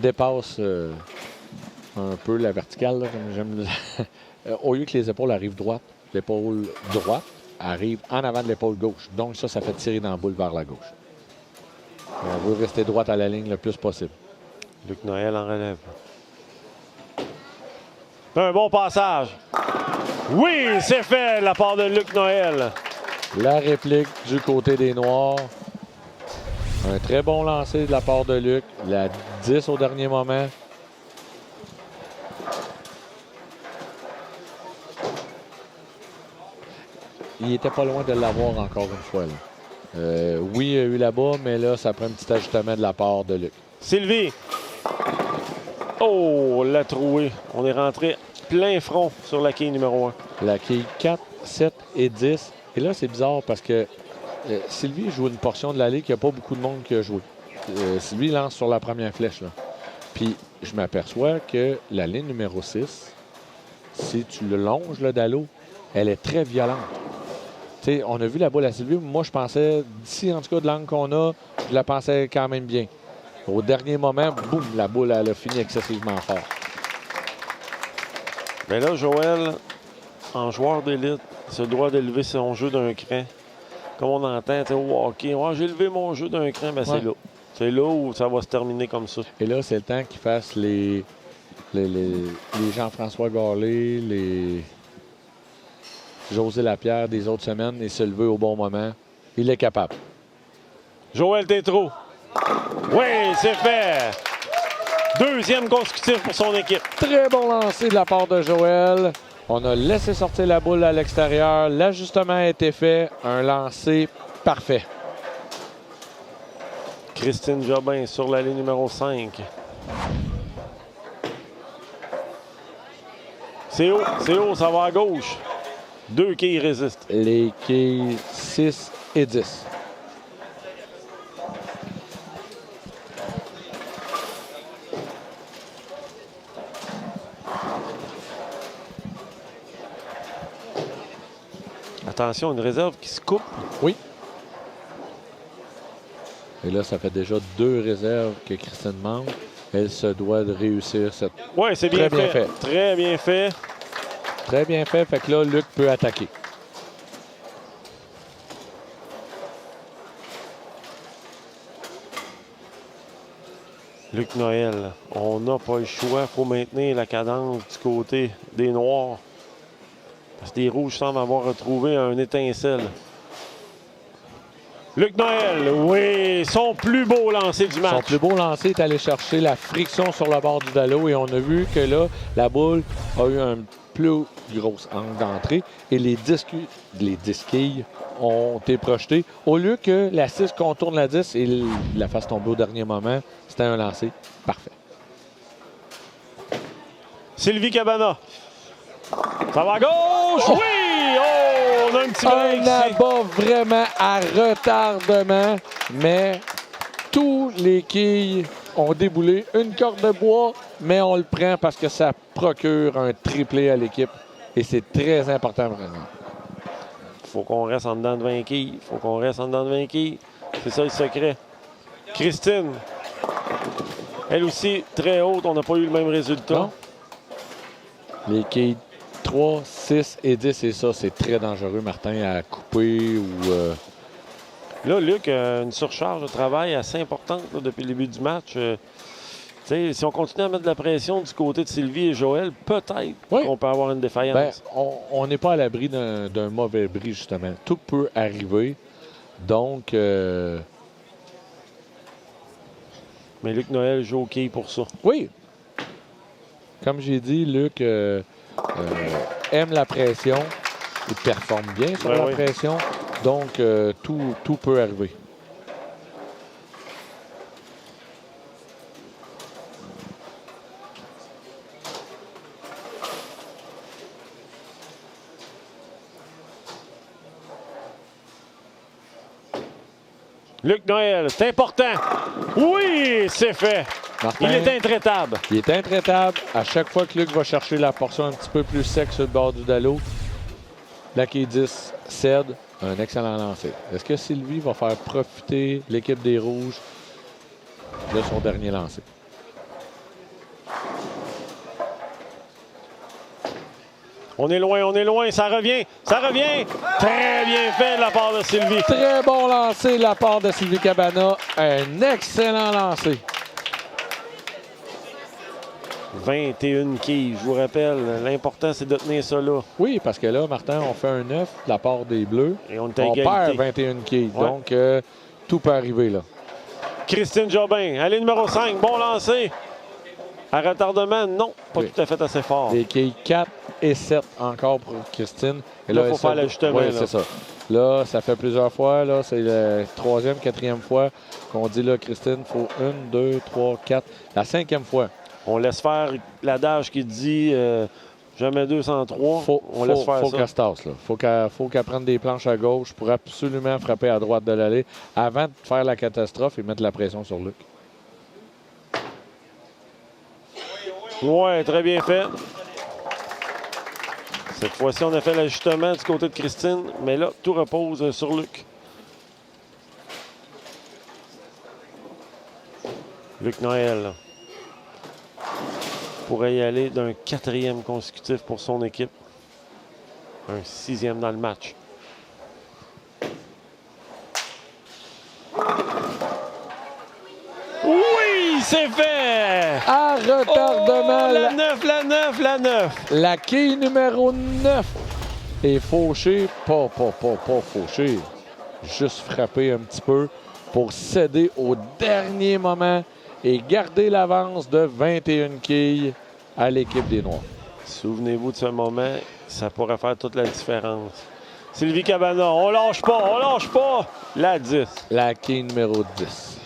dépasse un peu la verticale. Là, comme j'aime le... Au lieu que les épaules arrivent droites, l'épaule droite arrive en avant de l'épaule gauche. Donc ça fait tirer dans la boule vers la gauche. On veut rester droite à la ligne le plus possible. Luc Noël en relève. Un bon passage. Oui, c'est fait de la part de Luc Noël. La réplique du côté des Noirs. Un très bon lancer de la part de Luc. La 10 au dernier moment. Il était pas loin de l'avoir encore une fois. Là. Oui, il y a eu là-bas, mais là, ça prend un petit ajustement de la part de Luc. Sylvie. Oh, l'a troué. On est rentré plein front sur la quille numéro 1. La quille 4, 7 et 10. Et là, c'est bizarre parce que Sylvie joue une portion de l'allée qu'il n'y a pas beaucoup de monde qui a joué. Sylvie lance sur la première flèche. Là. Puis, je m'aperçois que la ligne numéro 6, si tu le longes là, d'allô, elle est très violente. T'sais, on a vu la boule à Sylvie. Moi, je pensais, d'ici en tout cas de l'angle qu'on a, je la pensais quand même bien. Au dernier moment, boum, la boule, elle a fini excessivement fort. Mais là, Joël, en joueur d'élite, se doit d'élever son jeu d'un cran. Comme on entend au hockey, oh, j'ai levé mon jeu d'un cran, ben Ouais. c'est là. C'est là où ça va se terminer comme ça. Et là, c'est le temps qu'ils fassent les Jean-François Garlé, les José Lapierre des autres semaines et se lever au bon moment. Il est capable. Joël Tétrault. Oui, c'est fait. Deuxième consécutif pour son équipe. Très bon lancer de la part de Joël. On a laissé sortir la boule à l'extérieur. L'ajustement a été fait. Un lancer parfait. Christine Jobin sur la ligne numéro 5. C'est haut, ça va à gauche. 2 qui résistent. Les quilles 6 et 10. Attention, une réserve qui se coupe. Oui. Et là, ça fait déjà 2 réserves que Christine manque. Elle se doit de réussir cette... Oui, c'est bien, Très bien fait. Très bien fait. Très bien fait. Fait que là, Luc peut attaquer. Luc Noël, on n'a pas le choix. Il faut maintenir la cadence du côté des Noirs. Parce que les Rouges semblent avoir retrouvé un étincelle. Luc Noël, oui, son plus beau lancer du match. Son plus beau lancer est allé chercher la friction sur le bord du dallo et on a vu que là, la boule a eu un plus gros angle d'entrée et les disquilles ont été projetées. Au lieu que la 6 contourne la 10 et la fasse tomber au dernier moment, c'était un lancer parfait. Sylvie Cabana. Ça va à gauche. Oui! Oh, on a un petit break Un ici. abat vraiment à retardement, mais tous les quilles ont déboulé. Une corde de bois, mais on le prend parce que ça procure un triplé à l'équipe. Et c'est très important vraiment. Faut qu'on reste en dedans de 20 quilles. Faut qu'on reste en dedans de 20 quilles. C'est ça le secret. Christine. Elle aussi, très haute. On n'a pas eu le même résultat. Non. Les quilles 3, 6 et 10, et ça, c'est très dangereux, Martin, à couper ou... Là, Luc, une surcharge de travail assez importante là, depuis le début du match. Tu sais, si on continue à mettre de la pression du côté de Sylvie et Joël, peut-être Oui. qu'on peut avoir une défaillance. Ben, on n'est pas à l'abri d'un mauvais bris, justement. Tout peut arriver. Donc, Mais Luc Noël joue au quai pour ça. oui. Comme j'ai dit, Luc aime la pression. Il performe bien sur Ben la oui. pression. Donc, tout peut arriver. Luc Noël, c'est important. Oui, c'est fait. Martin, Il est intraitable. il est intraitable. À chaque fois que Luc va chercher la portion un petit peu plus sec sur le bord du dallo, la quai 10 cède. Un excellent lancer. Est-ce que Sylvie va faire profiter l'équipe des Rouges de son dernier lancer? On est loin, ça revient. Très bien fait de la part de Sylvie. Très bon lancer de la part de Sylvie Cabana. Un excellent lancer. 21 quilles, je vous rappelle. L'important, c'est de tenir ça là. Oui, parce que là, Martin, on fait un 9 de la part des Bleus. Et on est à On égalité. perd 21 quilles. Ouais. Donc, tout peut arriver là. Christine Jobin, allée numéro 5, bon lancer. À retardement, non, pas Oui. tout à fait assez fort. Des quilles 4 et 7 encore pour Christine. Et Là, faut elle faire se- l'ajustement, Oui, là. c'est ça. Là, ça fait plusieurs fois. Là, c'est la troisième, quatrième fois qu'on dit là, Christine, il faut 1, 2, 3, 4. La 5e fois. On laisse faire l'adage qui dit jamais 203. On laisse faire faut ça. qu'elle se tasse. Faut qu'elle prenne des planches à gauche pour absolument frapper à droite de l'allée avant de faire la catastrophe et mettre la pression sur Luc. Ouais, très bien fait. Cette fois-ci, on a fait l'ajustement du côté de Christine, mais là, tout repose sur Luc. Luc Noël pourrait y aller d'un 4e consécutif pour son équipe. Un 6e dans le match. Oui, c'est fait! À retardement, Oh, la 9! la quille numéro 9 est fauchée. Pas fauchée. Juste frappée un petit peu pour céder au dernier moment et garder l'avance de 21 quilles à l'équipe des Noirs. Souvenez-vous de ce moment, ça pourrait faire toute la différence. Sylvie Cabana, on lâche pas! La 10. La quille numéro 10.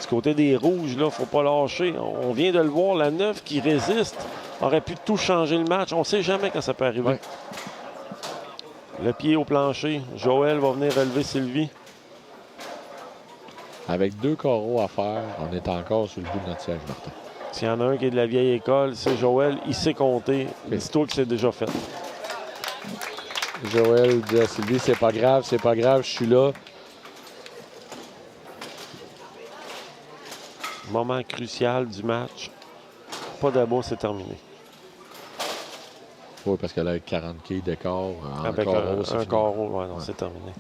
Du côté des Rouges, là, faut pas lâcher. On vient de le voir, la 9 qui résiste aurait pu tout changer le match. On sait jamais quand ça peut arriver. Ouais. Le pied au plancher. Joël va venir relever Sylvie. Avec 2 carreaux à faire, on est encore sur le bout de notre siège, Martin. S'il y en a un qui est de la vieille école, c'est Joël. Il sait compter. Dis-toi que c'est déjà fait. Joël dit à Sylvie, c'est pas grave, je suis là. Moment crucial du match. Pas d'abat, c'est terminé. Oui, parce que là, avec 40 quilles d'écart, Avec carreau, c'est un fini. carreau, ouais, non, Ouais. c'est terminé.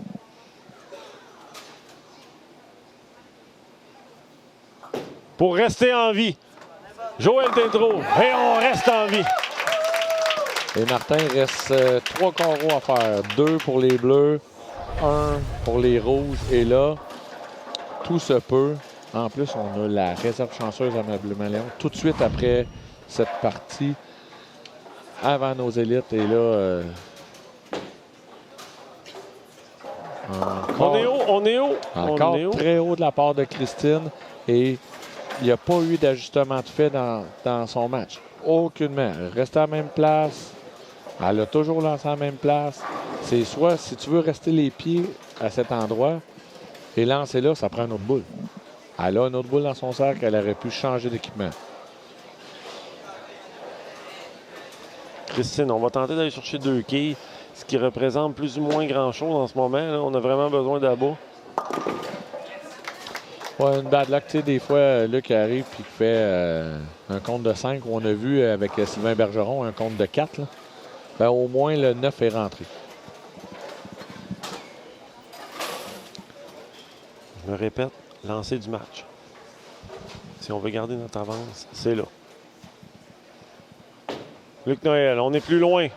Pour rester en vie, Joël Tétrault, et on reste en vie. Et Martin, il reste 3 carreaux à faire. 2 pour les bleus, 1 pour les rouges. Et là, tout se peut. En plus, on a la réserve chanceuse ameublement Léon tout de suite après cette partie, avant nos élites. Et là, on est haut, on est haut. Encore très haut de la part de Christine. Et il n'y a pas eu d'ajustement de fait dans son match. Aucunement. Elle reste à la même place. Elle a toujours lancé à la même place. C'est soit, si tu veux rester les pieds à cet endroit et lancer là, ça prend une autre boule. Elle a une autre boule dans son sac, elle aurait pu changer d'équipement. Christine, on va tenter d'aller chercher 2 quilles, ce qui représente plus ou moins grand-chose en ce moment. Là. On a vraiment besoin d'abat. Ouais, une bad luck, tu sais, des fois, Luc arrive et fait un compte de 5, où on a vu avec Sylvain Bergeron un compte de 4. Là. Ben, au moins, le 9 est rentré. Je me répète, lancer du match. Si on veut garder notre avance, c'est là. Luc Noël, on est plus loin.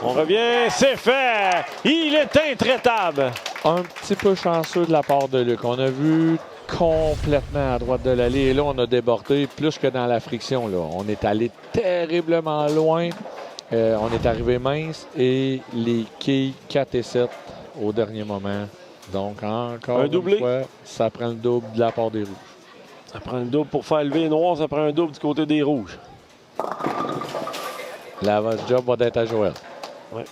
On revient, c'est fait! Il est intraitable! Un petit peu chanceux de la part de Luc. On a vu complètement à droite de l'allée et là, on a débordé plus que dans la friction. Là. On est allé terriblement loin. On est arrivé mince et les quilles 4 et 7 au dernier moment. Donc, encore un doublé. Une fois, ça prend le double de la part des rouges. Ça prend le double pour faire lever les noirs, ça prend un double du côté des rouges. La job va d'être à Joël. Oui.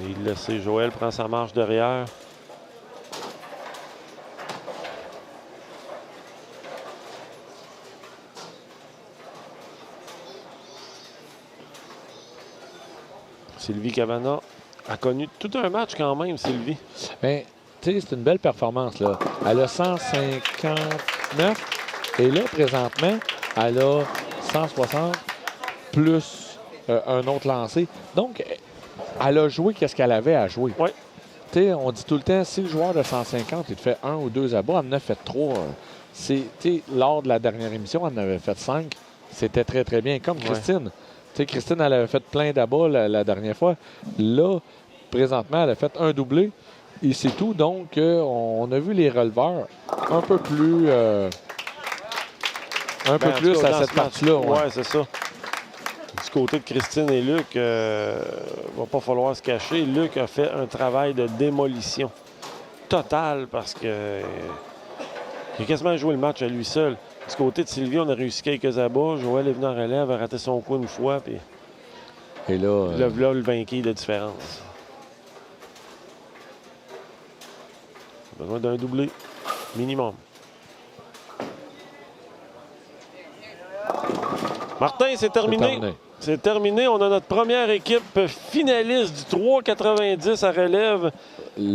Et il le sait, Joël prend sa marche derrière. Sylvie Cavana a connu tout un match quand même, Sylvie. Bien, tu sais, c'est une belle performance, là. Elle a 159 et là, présentement, elle a 160 plus un autre lancé. Donc, elle a joué qu'est-ce qu'elle avait à jouer. Oui. Tu sais, on dit tout le temps, si le joueur de 150, il te fait 1 ou 2 abats, elle en a fait 3. Lors de la dernière émission, elle en avait fait 5. C'était très, très bien. Comme Christine. Tu sais, Christine, elle avait fait plein d'abats la dernière fois. Là, présentement, elle a fait un doublé. Et c'est tout. Donc, on a vu les releveurs un peu plus, à cette partie-là. Oui, c'est ça. Du côté de Christine et Luc, il ne va pas falloir se cacher. Luc a fait un travail de démolition totale parce que il a quasiment joué le match à lui seul. Du côté de Sylvie, on a réussi quelques abats. Joël est venu en relève, a raté son coup une fois. Puis et là, là, le vainqueur de différence. Besoin d'un doublé minimum. Martin, c'est terminé. C'est terminé. On a notre première équipe finaliste du 3,90 à relève.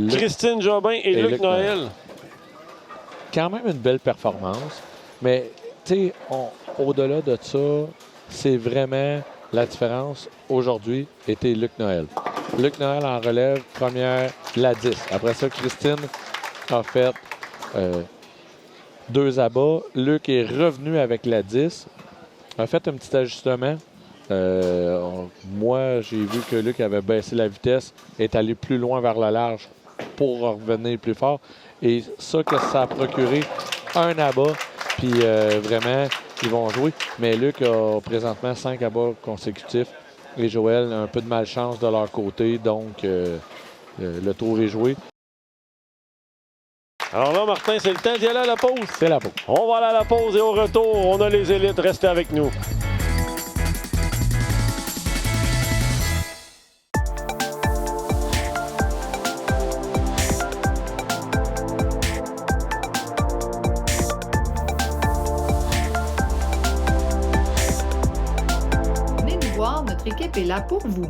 Christine Jobin et Luc Noël. Quand même une belle performance. Mais, tu sais, au-delà de ça, c'est vraiment la différence aujourd'hui était Luc Noël. Luc Noël en relève, première, la 10. Après ça, Christine a fait 2 abats. Luc est revenu avec la 10. A fait un petit ajustement. Moi, j'ai vu que Luc avait baissé la vitesse, est allé plus loin vers la large pour revenir plus fort. Et ça, que ça a procuré un abat. Puis vraiment, ils vont jouer. Mais Luc a présentement 5 abats consécutifs. Et Joël a un peu de malchance de leur côté. Donc, le tour est joué. Alors là, Martin, c'est le temps d'y aller à la pause. C'est la pause. On va aller à la pause et au retour, on a les élites. Restez avec nous. Notre équipe est là pour vous.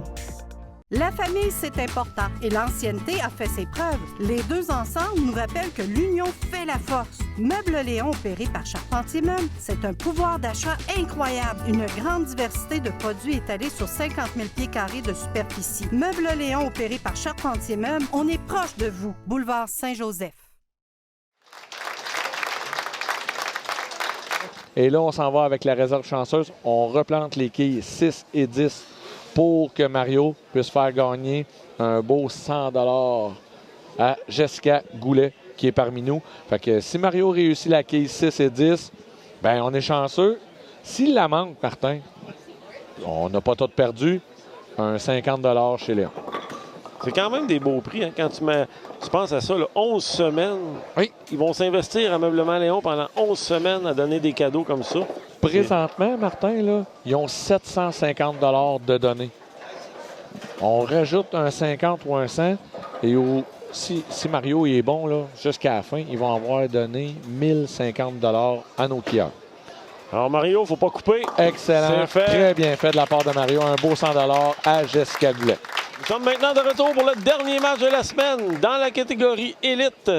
La famille, c'est important et l'ancienneté a fait ses preuves. Les deux ensemble nous rappellent que l'union fait la force. Meubles Léon opéré par Charpentier Meubles, c'est un pouvoir d'achat incroyable. Une grande diversité de produits étalés sur 50 000 pieds carrés de superficie. Meubles Léon opéré par Charpentier Meubles, on est proche de vous. Boulevard Saint-Joseph. Et là, on s'en va avec la réserve chanceuse. On replante les quilles 6 et 10 pour que Mario puisse faire gagner un beau 100 $ à Jessica Goulet, qui est parmi nous. Fait que si Mario réussit la quille 6 et 10, ben on est chanceux. S'il la manque, Martin, on n'a pas tout perdu. Un 50 $ chez Léon. C'est quand même des beaux prix, hein, quand tu penses à ça, là, 11 semaines. Oui. Ils vont s'investir à Meublement Léon pendant 11 semaines à donner des cadeaux comme ça. Présentement, Martin, là, ils ont 750 $ de données. On rajoute un 50 ou un 100 et si Mario est bon, là, jusqu'à la fin, ils vont avoir donné 1050 $ à nos clients. Alors Mario, faut pas couper. Excellent. C'est fait. Très bien fait de la part de Mario. Un beau 100 $ à Jessica Goulet. Nous sommes maintenant de retour pour le dernier match de la semaine dans la catégorie élite.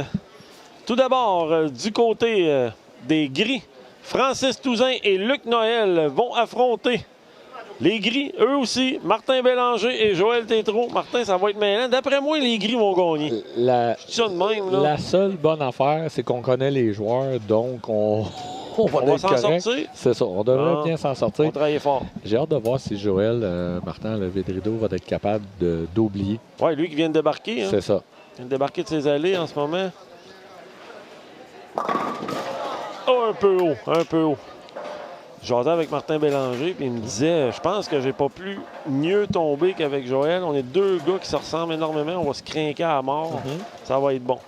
Tout d'abord, du côté des Gris, Francis Touzin et Luc Noël vont affronter les Gris, eux aussi, Martin Bélanger et Joël Tétrault. Martin, ça va être mêlant. D'après moi, les Gris vont gagner. Je dis ça de même, là. La seule bonne affaire, c'est qu'on connaît les joueurs, donc on va s'en correct. sortir. C'est ça, on devrait bien s'en sortir. On va travailler fort. J'ai hâte de voir si Joël, Martin, le Védrido, va être capable d'oublier. Oui, lui qui vient de débarquer. Hein. C'est ça. Il vient de débarquer de ses allées en ce moment. Oh, un peu haut, un peu haut. J'entends avec Martin Bélanger, puis il me disait, je pense que j'ai pas pu mieux tomber qu'avec Joël. On est deux gars qui se ressemblent énormément. On va se crinquer à mort. Ça va être bon.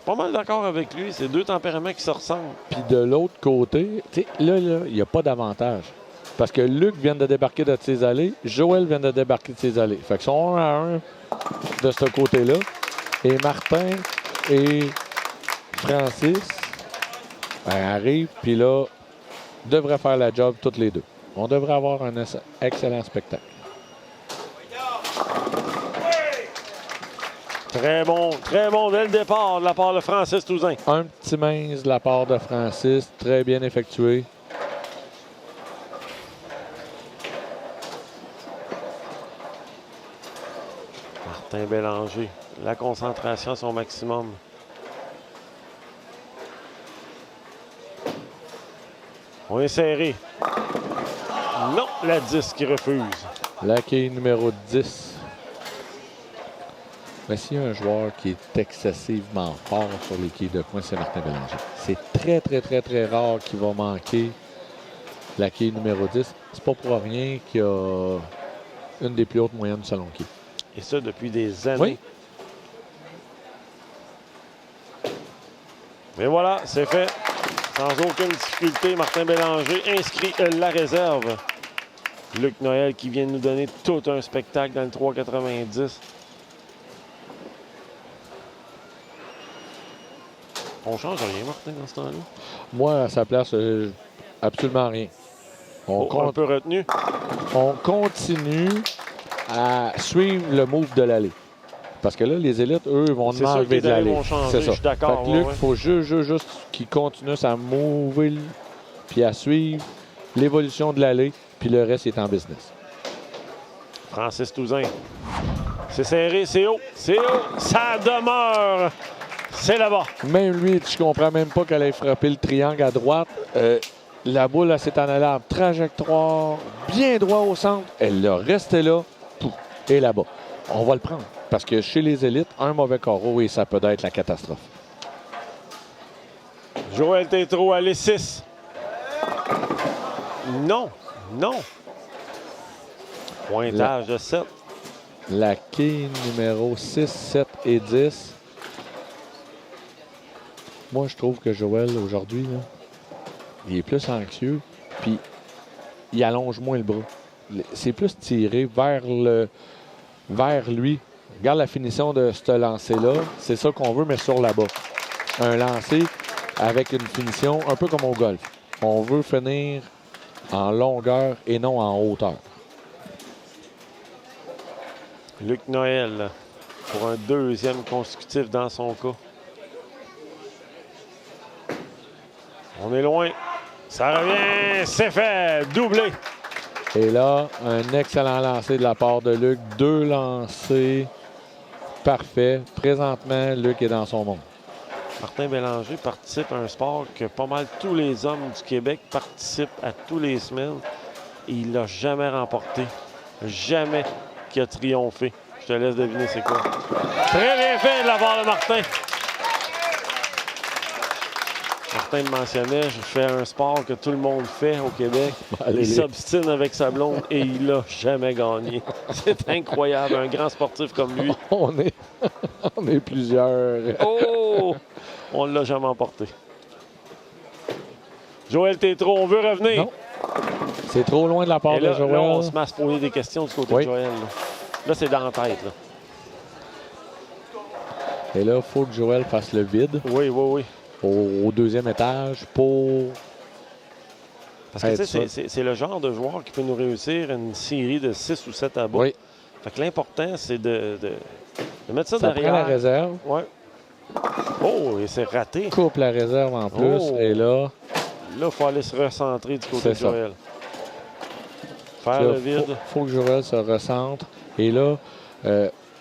Pas mal d'accord avec lui. C'est deux tempéraments qui se ressemblent. Puis de l'autre côté, là, il n'y a pas d'avantage. Parce que Luc vient de débarquer de ses allées, Joël vient de débarquer de ses allées. Fait qu'ils sont 1 à 1 de ce côté-là. Et Martin et Francis arrivent, puis là, devraient faire la job toutes les deux. On devrait avoir un excellent spectacle. Très bon dès le départ de la part de Francis Touzin. Un petit mince de la part de Francis, très bien effectué. Martin Bélanger, la concentration à son maximum. On est serré. Non, la 10 qui refuse. La quille numéro 10. Mais s'il y a un joueur qui est excessivement fort sur les quilles de coin, c'est Martin Bélanger. C'est très rare qu'il va manquer la quille numéro 10. C'est pas pour rien qu'il y a une des plus hautes moyennes du salon quille. Et ça depuis des années. Oui. Mais voilà, c'est fait. Sans aucune difficulté, Martin Bélanger inscrit la réserve. Luc Noël qui vient de nous donner tout un spectacle dans le 3,90. On change rien, Martin, dans ce temps-là? Moi, à sa place, absolument rien. Un peu retenu. On continue à suivre le move de l'allée. Parce que là, les élites, eux, vont enlever de l'allée. C'est ça. Je suis d'accord. Fait que Luc, il faut juste qu'ils continuent à mouver puis à suivre l'évolution de l'allée, puis le reste est en business. Francis Touzin. C'est serré, c'est haut, ça demeure. C'est là-bas. Même lui, je comprends même pas qu'elle ait frappé le triangle à droite. La boule, elle s'est en allée en trajectoire, bien droit au centre. Elle l'a resté là, et là-bas. On va le prendre. Parce que chez les élites, un mauvais carreau et ça peut être la catastrophe. Joël Tétrault à l'E6. Non. Pointage de 7. La quille numéro 6, 7 et 10. Moi, je trouve que Joël, aujourd'hui, là, il est plus anxieux, puis il allonge moins le bras. C'est plus tiré vers lui. Regarde la finition de ce lancer-là. C'est ça qu'on veut, mais sur la bas. Un lancer avec une finition un peu comme au golf. On veut finir en longueur et non en hauteur. Luc Noël pour un deuxième consécutif dans son cas. On est loin. Ça revient. C'est fait. Doublé. Et là, un excellent lancer de la part de Luc. 2 lancers parfaits. Présentement, Luc est dans son monde. Martin Bélanger participe à un sport que pas mal tous les hommes du Québec participent à tous les semaines. Et il l'a jamais remporté. Jamais qui a triomphé. Je te laisse deviner c'est quoi. Très bien fait de la part de Martin. Martin me mentionnait, je fais un sport que tout le monde fait au Québec. Il s'obstine avec sa blonde et il n'a jamais gagné. C'est incroyable, un grand sportif comme lui. On est plusieurs. Oh! On ne l'a jamais emporté. Joël Tétrault, on veut revenir. Non. C'est trop loin de la part Et là, de Joël. là, on se met à se poser des questions du côté de Joël. Là, c'est dans la tête. Là. Et là, il faut que Joël fasse le vide. Oui, oui, oui. Au deuxième étage pour... Parce que tu sais, c'est le genre de joueur qui peut nous réussir une série de 6 ou 7 à bas. Oui. Fait que l'important, c'est de mettre ça Ça derrière. prend la réserve. Oui. Oh, et c'est raté. Coupe la réserve en plus. Oh. Et là... Là, il faut aller se recentrer du côté de ça. Joël. Faire Là, le vide. faut que Joël se recentre. Et là,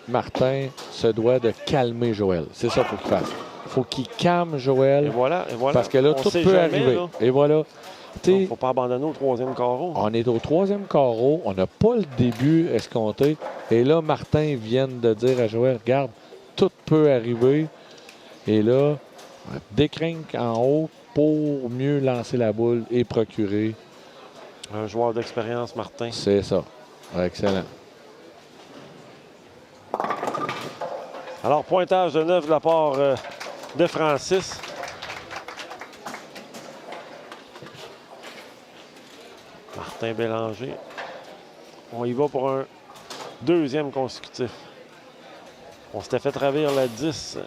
Martin se doit de calmer Joël. C'est ça qu'il faut qu'il fasse. Il faut qu'il calme Joël. Et voilà, et voilà. Parce que là, On tout sait peut jamais, arriver. là. Et voilà. Il ne faut pas abandonner au 3e carreau. On est au 3e carreau. On n'a pas le début escompté. Et là, Martin vient de dire à Joël, regarde, tout peut arriver. Et là, décrinque en haut pour mieux lancer la boule et procurer. Un joueur d'expérience, Martin. C'est ça. Excellent. Alors, pointage de 9 de la part de Francis. Martin Bélanger. On y va pour un 2e consécutif. On s'était fait ravir la 10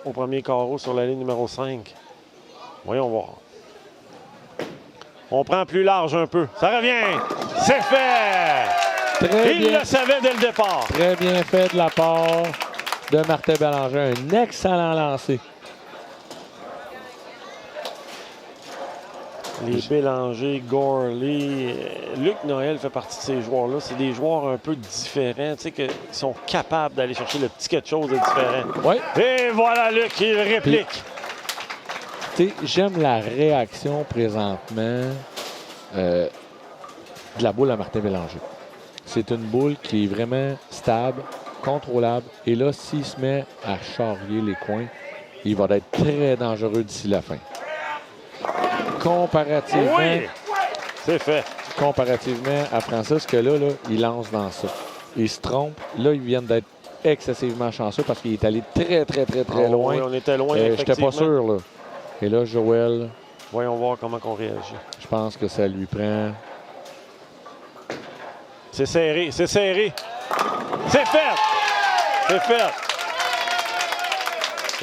au premier carreau sur la ligne numéro 5. Voyons voir. On prend plus large un peu. Ça revient. C'est fait. Très Il bien. le savait dès le départ. Très bien fait de la part de Martin Bélanger. Un excellent lancer. Les Bélanger, Gorley, Luc Noël fait partie de ces joueurs-là. C'est des joueurs un peu différents, tu sais, qui sont capables d'aller chercher le petit quelque chose de différent. Oui. Et voilà Luc qui réplique. Tu sais, j'aime la réaction présentement de la boule à Martin Bélanger. C'est une boule qui est vraiment stable, contrôlable. Et là, s'il se met à charrier les coins, il va être très dangereux d'ici la fin. Comparativement, Oui, c'est fait. comparativement à Francis, que là, il lance dans ça. Il se trompe. Là, ils viennent d'être excessivement chanceux parce qu'il est allé très, très, très, très loin. Oui, on était loin, J'étais effectivement. pas sûr, là. Et là, Joël, Voyons voir comment on réagit. je pense que ça lui prend... C'est serré, c'est serré. C'est fait. C'est fait.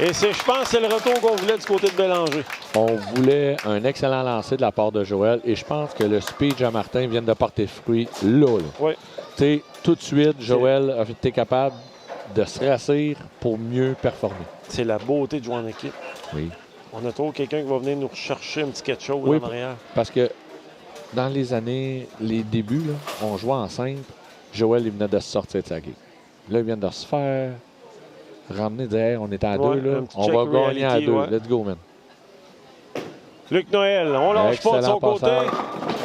Et je pense que c'est le retour qu'on voulait du côté de Bélanger. On voulait un excellent lancer de la part de Joël et je pense que le speech à Martin vient de porter fruit là. Oui. Tu sais, tout de suite, Joël a été capable de se rassir pour mieux performer. C'est la beauté de jouer en équipe. Oui. On a trop quelqu'un qui va venir nous rechercher un petit quelque chose Oui, en arrière. parce que dans les années, les débuts, là, on jouait en simple. Joël, il venait de se sortir de sa game. Là, il vient de se faire ramener, dire hey, on est à Ouais, 2, là. un petit On check va gagner à reality, 2. ouais. Let's go, man. Luc Noël, on lâche pas de son Excellent côté. passage.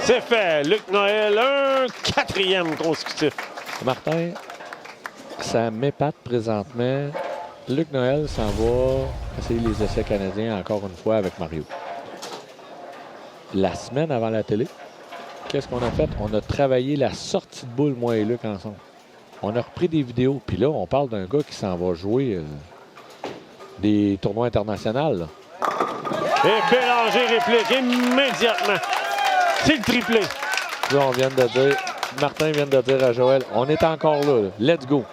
C'est fait. Luc Noël, un 4e consécutif. Martin, ça m'épate présentement. Luc Noël s'en va essayer les essais canadiens encore une fois avec Mario. La semaine avant la télé, qu'est-ce qu'on a fait? On a travaillé la sortie de boule, moi et Luc, ensemble. On a repris des vidéos. Puis là, on parle d'un gars qui s'en va jouer des tournois internationaux. Là. Et Bélanger réplique immédiatement. C'est le triplé. Là, on vient de dire, Martin vient de dire à Joël, on est encore là. Let's go.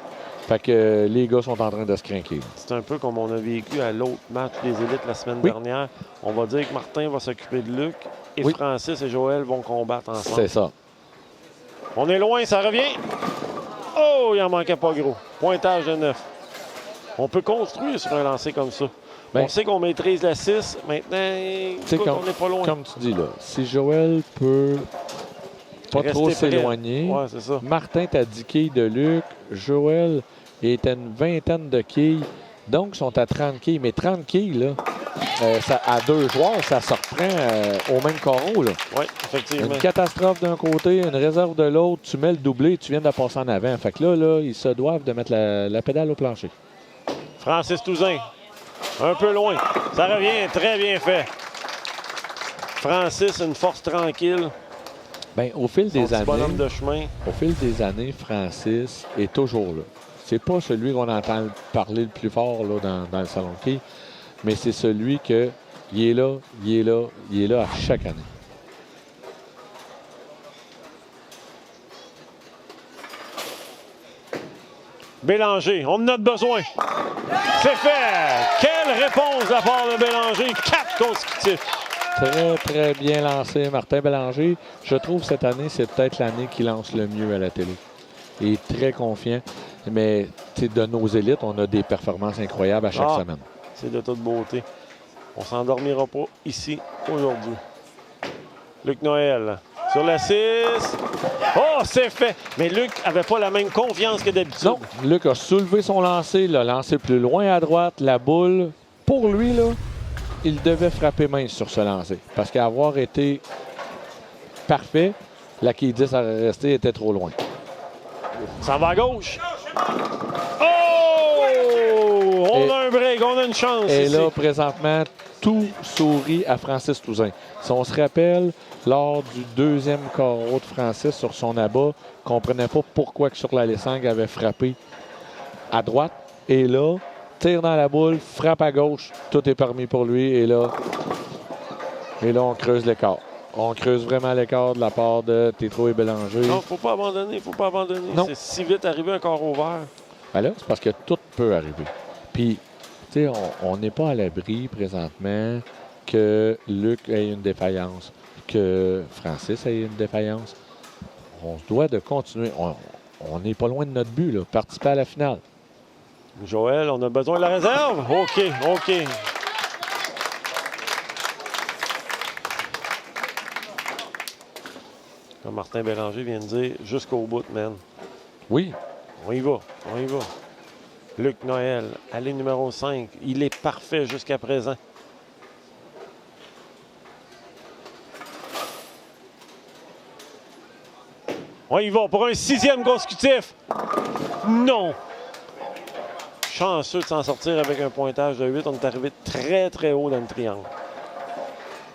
Fait que les gars sont en train de se craquer. C'est un peu comme on a vécu à l'autre match des élites la semaine dernière. On va dire que Martin va s'occuper de Luc et Francis et Joël vont combattre ensemble. C'est ça. On est loin, ça revient. Oh, il en manquait pas gros. Pointage de 9. On peut construire sur un lancer comme ça. Ben, on sait qu'on maîtrise la 6. Maintenant, écoute, on n'est pas loin. Comme tu dis, là, si Joël peut pas Rester trop prêt. s'éloigner, Ouais, c'est ça. Martin t'a 10 quilles de Luc, Joël est à une vingtaine de quilles. Donc, ils sont à 30 quilles. Mais 30 quilles, là, à 2 joueurs, ça se reprend au même carreau. Là. Oui, effectivement. Une catastrophe d'un côté, une réserve de l'autre. Tu mets le doublé, tu viens de passer en avant. Fait que là, ils se doivent de mettre la pédale au plancher. Francis Touzin, un peu loin. Ça revient très bien fait. Francis, une force tranquille. Bien, au fil des années, bonhomme de chemin. au fil des années, Francis est toujours là. C'est pas celui qu'on entend parler le plus fort là, dans le salon de quilles, mais c'est celui que il est là, il est là, il est là à chaque année. Bélanger, on en a besoin. C'est fait. Quelle réponse de la part de Bélanger. 4 consécutifs. Très, très bien lancé, Martin Bélanger. Je trouve cette année, c'est peut-être l'année qui lance le mieux à la télé. Il est très confiant. Mais de nos élites, on a des performances incroyables à chaque semaine. C'est de toute beauté. On ne s'endormira pas ici aujourd'hui. Luc Noël sur la 6. Oh, c'est fait! Mais Luc n'avait pas la même confiance que d'habitude. Non, Luc a soulevé son lancer, l'a lancé plus loin à droite. La boule, pour lui, là, il devait frapper mince sur ce lancer. Parce qu'avoir été parfait, la quille 10 à rester était trop loin. Ça va à gauche. Oh! On a un break, on a une chance. Et ici. là, présentement, tout sourit à Francis Touzin. Si on se rappelle, lors du deuxième carreau de Francis sur son abat, on ne comprenait pas pourquoi que sur la Lessang avait frappé à droite. Et là, tire dans la boule, frappe à gauche, tout est permis pour lui. Et là, on creuse l'écart. On creuse vraiment l'écart de la part de Tétrault et Bélanger. Non, faut pas abandonner, faut pas abandonner. Non. C'est si vite arrivé un carreau vert. Ben là, c'est parce que tout peut arriver. Puis, tu sais, on n'est pas à l'abri présentement que Luc ait une défaillance, que Francis ait une défaillance. On se doit de continuer. On n'est pas loin de notre but, là, participer à la finale. Joël, on a besoin de la réserve. OK. Comme Martin Bélanger vient de dire, jusqu'au bout, man. Oui. On y va. Luc Noël, allée numéro 5. Il est parfait jusqu'à présent. On y va pour un 6e consécutif. Non. Chanceux de s'en sortir avec un pointage de 8. On est arrivé très, très haut dans le triangle.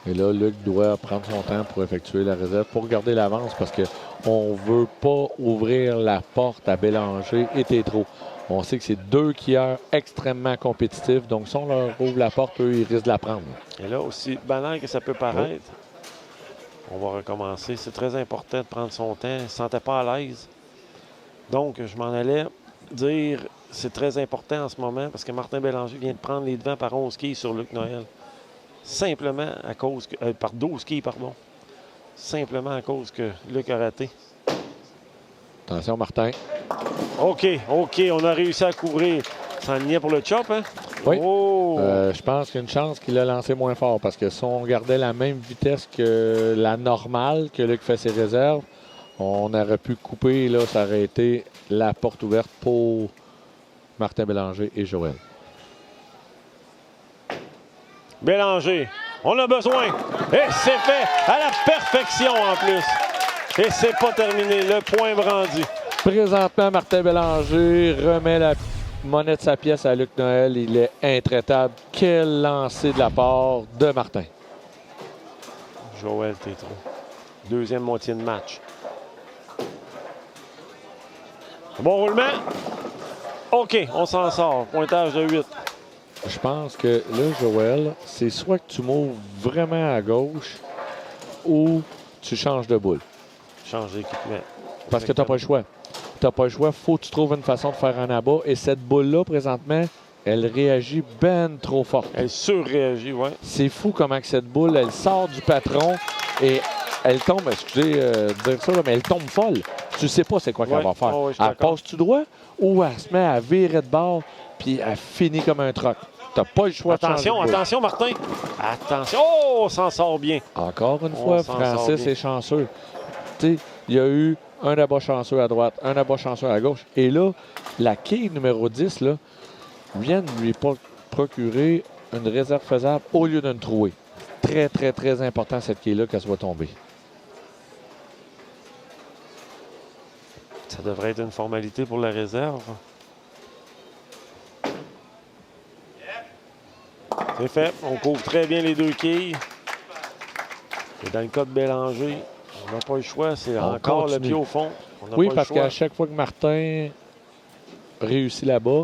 Et là, Luc doit prendre son temps pour effectuer la réserve, pour garder l'avance, parce qu'on ne veut pas ouvrir la porte à Bélanger et Tétrault. On sait que c'est 2 skieurs extrêmement compétitifs, donc si on leur ouvre la porte, eux, ils risquent de la prendre. Et là, aussi banal que ça peut paraître, on va recommencer. C'est très important de prendre son temps. Il ne se sentait pas à l'aise. Donc, je m'en allais dire, c'est très important en ce moment, parce que Martin Bélanger vient de prendre les devants par 11 skis sur Luc Noël. Simplement à cause que... par 12 skis, pardon. Simplement à cause que Luc a raté. Attention, Martin. OK. On a réussi à couvrir. Ça en lignait pour le chop, hein? Oui. Oh! Je pense qu'il y a une chance qu'il a lancé moins fort, parce que si on gardait la même vitesse que la normale, que Luc fait ses réserves, on aurait pu couper, là, ça aurait été la porte ouverte pour Martin Bélanger et Joël. Bélanger, on a besoin. Et c'est fait à la perfection en plus. Et c'est pas terminé. Le point brandi. Présentement, Martin Bélanger remet la monnaie de sa pièce à Luc Noël. Il est intraitable. Quel lancer de la part de Martin. Joël Tétrault. Deuxième moitié de match. Bon roulement. OK, on s'en sort. Pointage de 8. Je pense que là, Joël, c'est soit que tu m'ouvres vraiment à gauche ou tu changes de boule. Change d'équipement. Parce que tu n'as pas le choix. Tu n'as pas le choix. Faut que tu trouves une façon de faire un abat. Et cette boule-là, présentement, elle réagit ben trop fort. Elle surréagit, oui. C'est fou comment que cette boule, elle sort du patron et elle tombe, excusez de dire ça, là, mais elle tombe folle. Tu sais pas c'est quoi qu'elle va faire. Ouais, elle passe-tu droit ou elle se met à virer de bord puis elle finit comme un troc. T'as pas le choix de changer de boule. Attention, Martin. Attention. Oh, on s'en sort bien. Encore une fois, Francis est chanceux. Tu sais, il y a eu un abat chanceux à droite, un abat chanceux à gauche. Et là, la quille numéro 10, là, viennent lui procurer une réserve faisable au lieu d'une trouée. Très, très, très important cette quille-là qu'elle soit tombée. Ça devrait être une formalité pour la réserve. C'est fait. On couvre très bien les deux quilles. Et dans le cas de Bélanger, on n'a pas le choix. C'est On encore continue. le pied au fond. On n'a Oui, pas le parce choix. qu'à chaque fois que Martin réussit là-bas,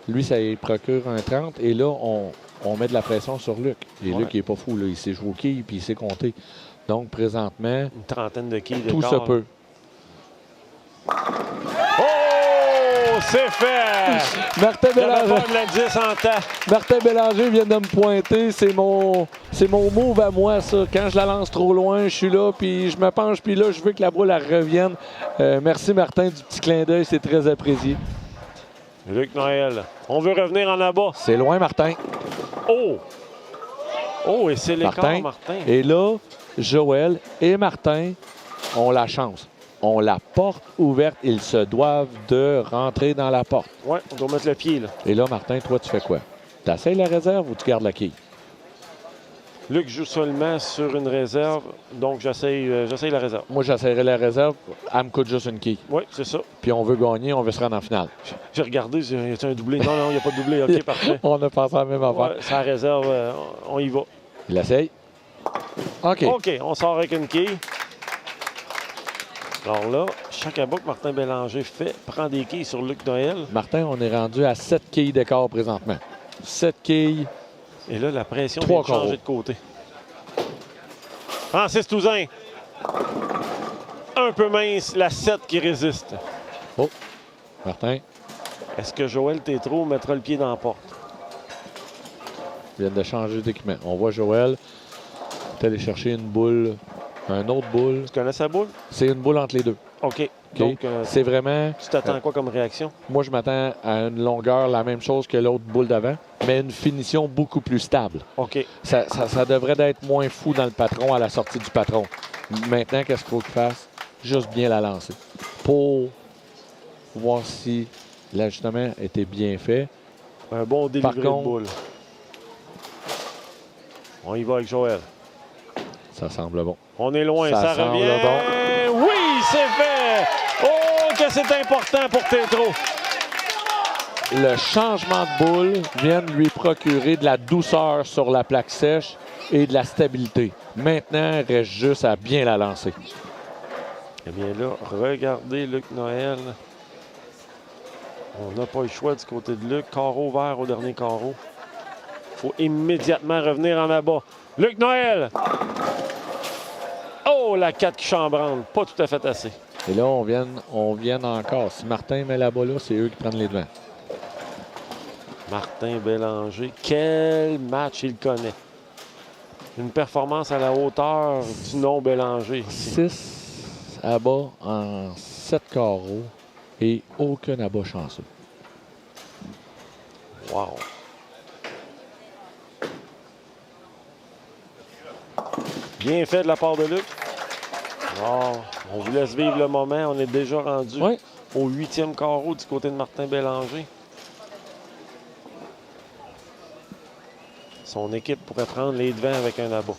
lui, ça lui procure un 30. Et là, on met de la pression sur Luc. Et Ouais. Luc, il n'est pas fou. Là. Il sait jouer au quilles puis il sait compter. Donc, présentement, Une trentaine de quilles tout se d'écart. peut. Oh! C'est fait! Martin J'avais Bélanger, pas de la 10 en temps. Martin Bélanger vient de me pointer. C'est mon move à moi, ça. Quand je la lance trop loin, je suis là, puis je me penche, puis là, je veux que la boule elle revienne. Merci, Martin, du petit clin d'œil. C'est très apprécié. Luc Noël. On veut revenir en abat. C'est loin, Martin. Oh! Oh, et c'est l'écart, Martin. Et là, Joël et Martin ont la chance. On la porte ouverte. Ils se doivent de rentrer dans la porte. Ouais, on doit mettre le pied, là. Et là, Martin, toi, tu fais quoi? Tu essaies la réserve ou tu gardes la quille? Luc joue seulement sur une réserve, donc j'essaye la réserve. Moi, j'essaierai la réserve. Elle me coûte juste une quille. Oui, c'est ça. Puis on veut gagner, on veut se rendre en finale. J'ai regardé, y a un doublé? Non, il n'y a pas de doublé. OK, parfait. On a pensé à la même affaire. Ouais, ça réserve, on y va. Il essaye. OK. OK, on sort avec une quille. Alors là, chaque abat que Martin Bélanger fait prend des quilles sur Luc Noël. Martin, on est rendu à 7 quilles d'écart présentement. 7 quilles. Et là, la pression Trois vient de changer carreaux. de côté. Francis Touzin. Un peu mince, la 7 qui résiste. Oh, Martin Est-ce que Joël Tétrault mettra le pied dans la porte? vient de changer d'équipement. On voit Joël aller chercher une boule, un autre boule. Tu connais sa boule? C'est une boule entre les deux. OK. OK? Donc, C'est vraiment... tu t'attends à quoi comme réaction? Moi, je m'attends à une longueur la même chose que l'autre boule d'avant, mais une finition beaucoup plus stable. OK. Ça devrait être moins fou dans le patron à la sortie du patron. Maintenant, qu'est-ce qu'il faut qu'il fasse? Juste bien la lancer. Pour voir si l'ajustement était bien fait. Un bon délivré contre- de boule. On y va avec Joël. Ça semble bon. On est loin, ça semble revient. Oui, c'est fait! Oh, que c'est important pour Tétrault. Le changement de boule vient de lui procurer de la douceur sur la plaque sèche et de la stabilité. Maintenant, il reste juste à bien la lancer. Eh bien là, regardez Luc Noël. On n'a pas le choix du côté de Luc. Carreau vert au dernier carreau. Il faut immédiatement revenir en abat. Luc Noël! Oh, la 4 qui chambrande. Pas tout à fait assez. Et là, on vient encore. Si Martin met la balle là, c'est eux qui prennent les devants. Martin Bélanger, quel match il connaît. Une performance à la hauteur du nom Bélanger. 6 abats en 7 carreaux et aucun abat chanceux. Wow. Bien fait de la part de Luc. Wow. On vous laisse vivre le moment. On est déjà rendu Oui. au 8e carreau du côté de Martin Bélanger. Son équipe pourrait prendre les devants avec un abat.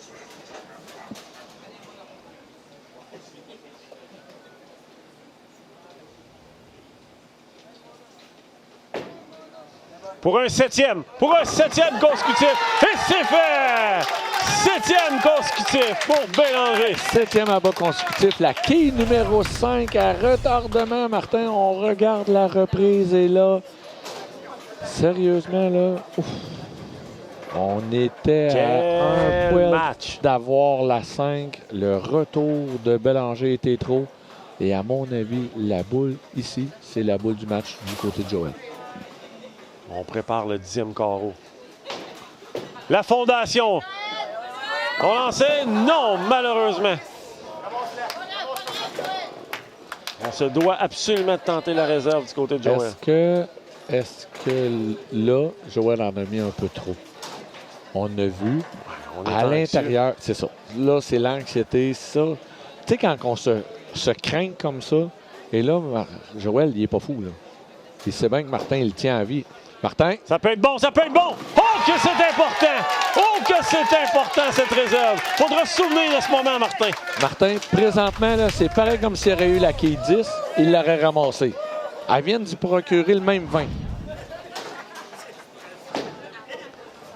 Pour un 7e consécutif. Et c'est fait! 7e consécutif pour Bélanger. 7e abat consécutif. La quille numéro 5 à retardement. Martin, on regarde la reprise et là, sérieusement, là, ouf, on était à un Quel poil match! d'avoir la 5. Le retour de Bélanger était trop. Et à mon avis, la boule ici, c'est la boule du match du côté de Joël. On prépare le 10e carreau. La fondation. On lançait? Non, malheureusement. On se doit absolument de tenter la réserve du côté de Joël. Est-ce que là, Joël en a mis un peu trop? On a vu On est à anxieux. l'intérieur, c'est ça. Là, c'est l'anxiété, ça. Tu sais, quand on se craint comme ça, et là, Joël, il est pas fou, là. Il sait bien que Martin, il tient à vie. Martin. Ça peut être bon, ça peut être bon! Oh, que c'est important! Oh, que c'est important, cette réserve! Faudra se souvenir de ce moment, Martin. Martin, présentement, là, c'est pareil comme s'il aurait eu la quille 10, il l'aurait ramassé. Elle vient d'y procurer le même 20.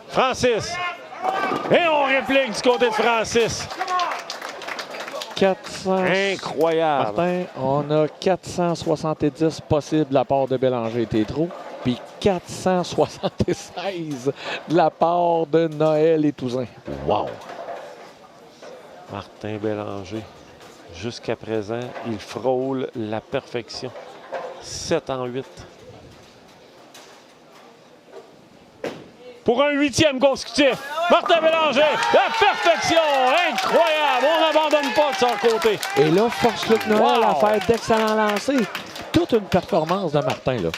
Francis. Et on réplique du côté de Francis. 400... Incroyable. Martin, on a 470 possibles de la part de Bélanger et Tétrault, puis 476 de la part de Noël et Touzin. Wow! Martin Bélanger, jusqu'à présent, il frôle la perfection. 7 en 8. Pour un 8e consécutif, Martin Bélanger, la perfection! Incroyable! On n'abandonne pas de son côté. Et là, force Luc Noël à Wow! faire d'excellents lancers. Toute une performance de Martin, là.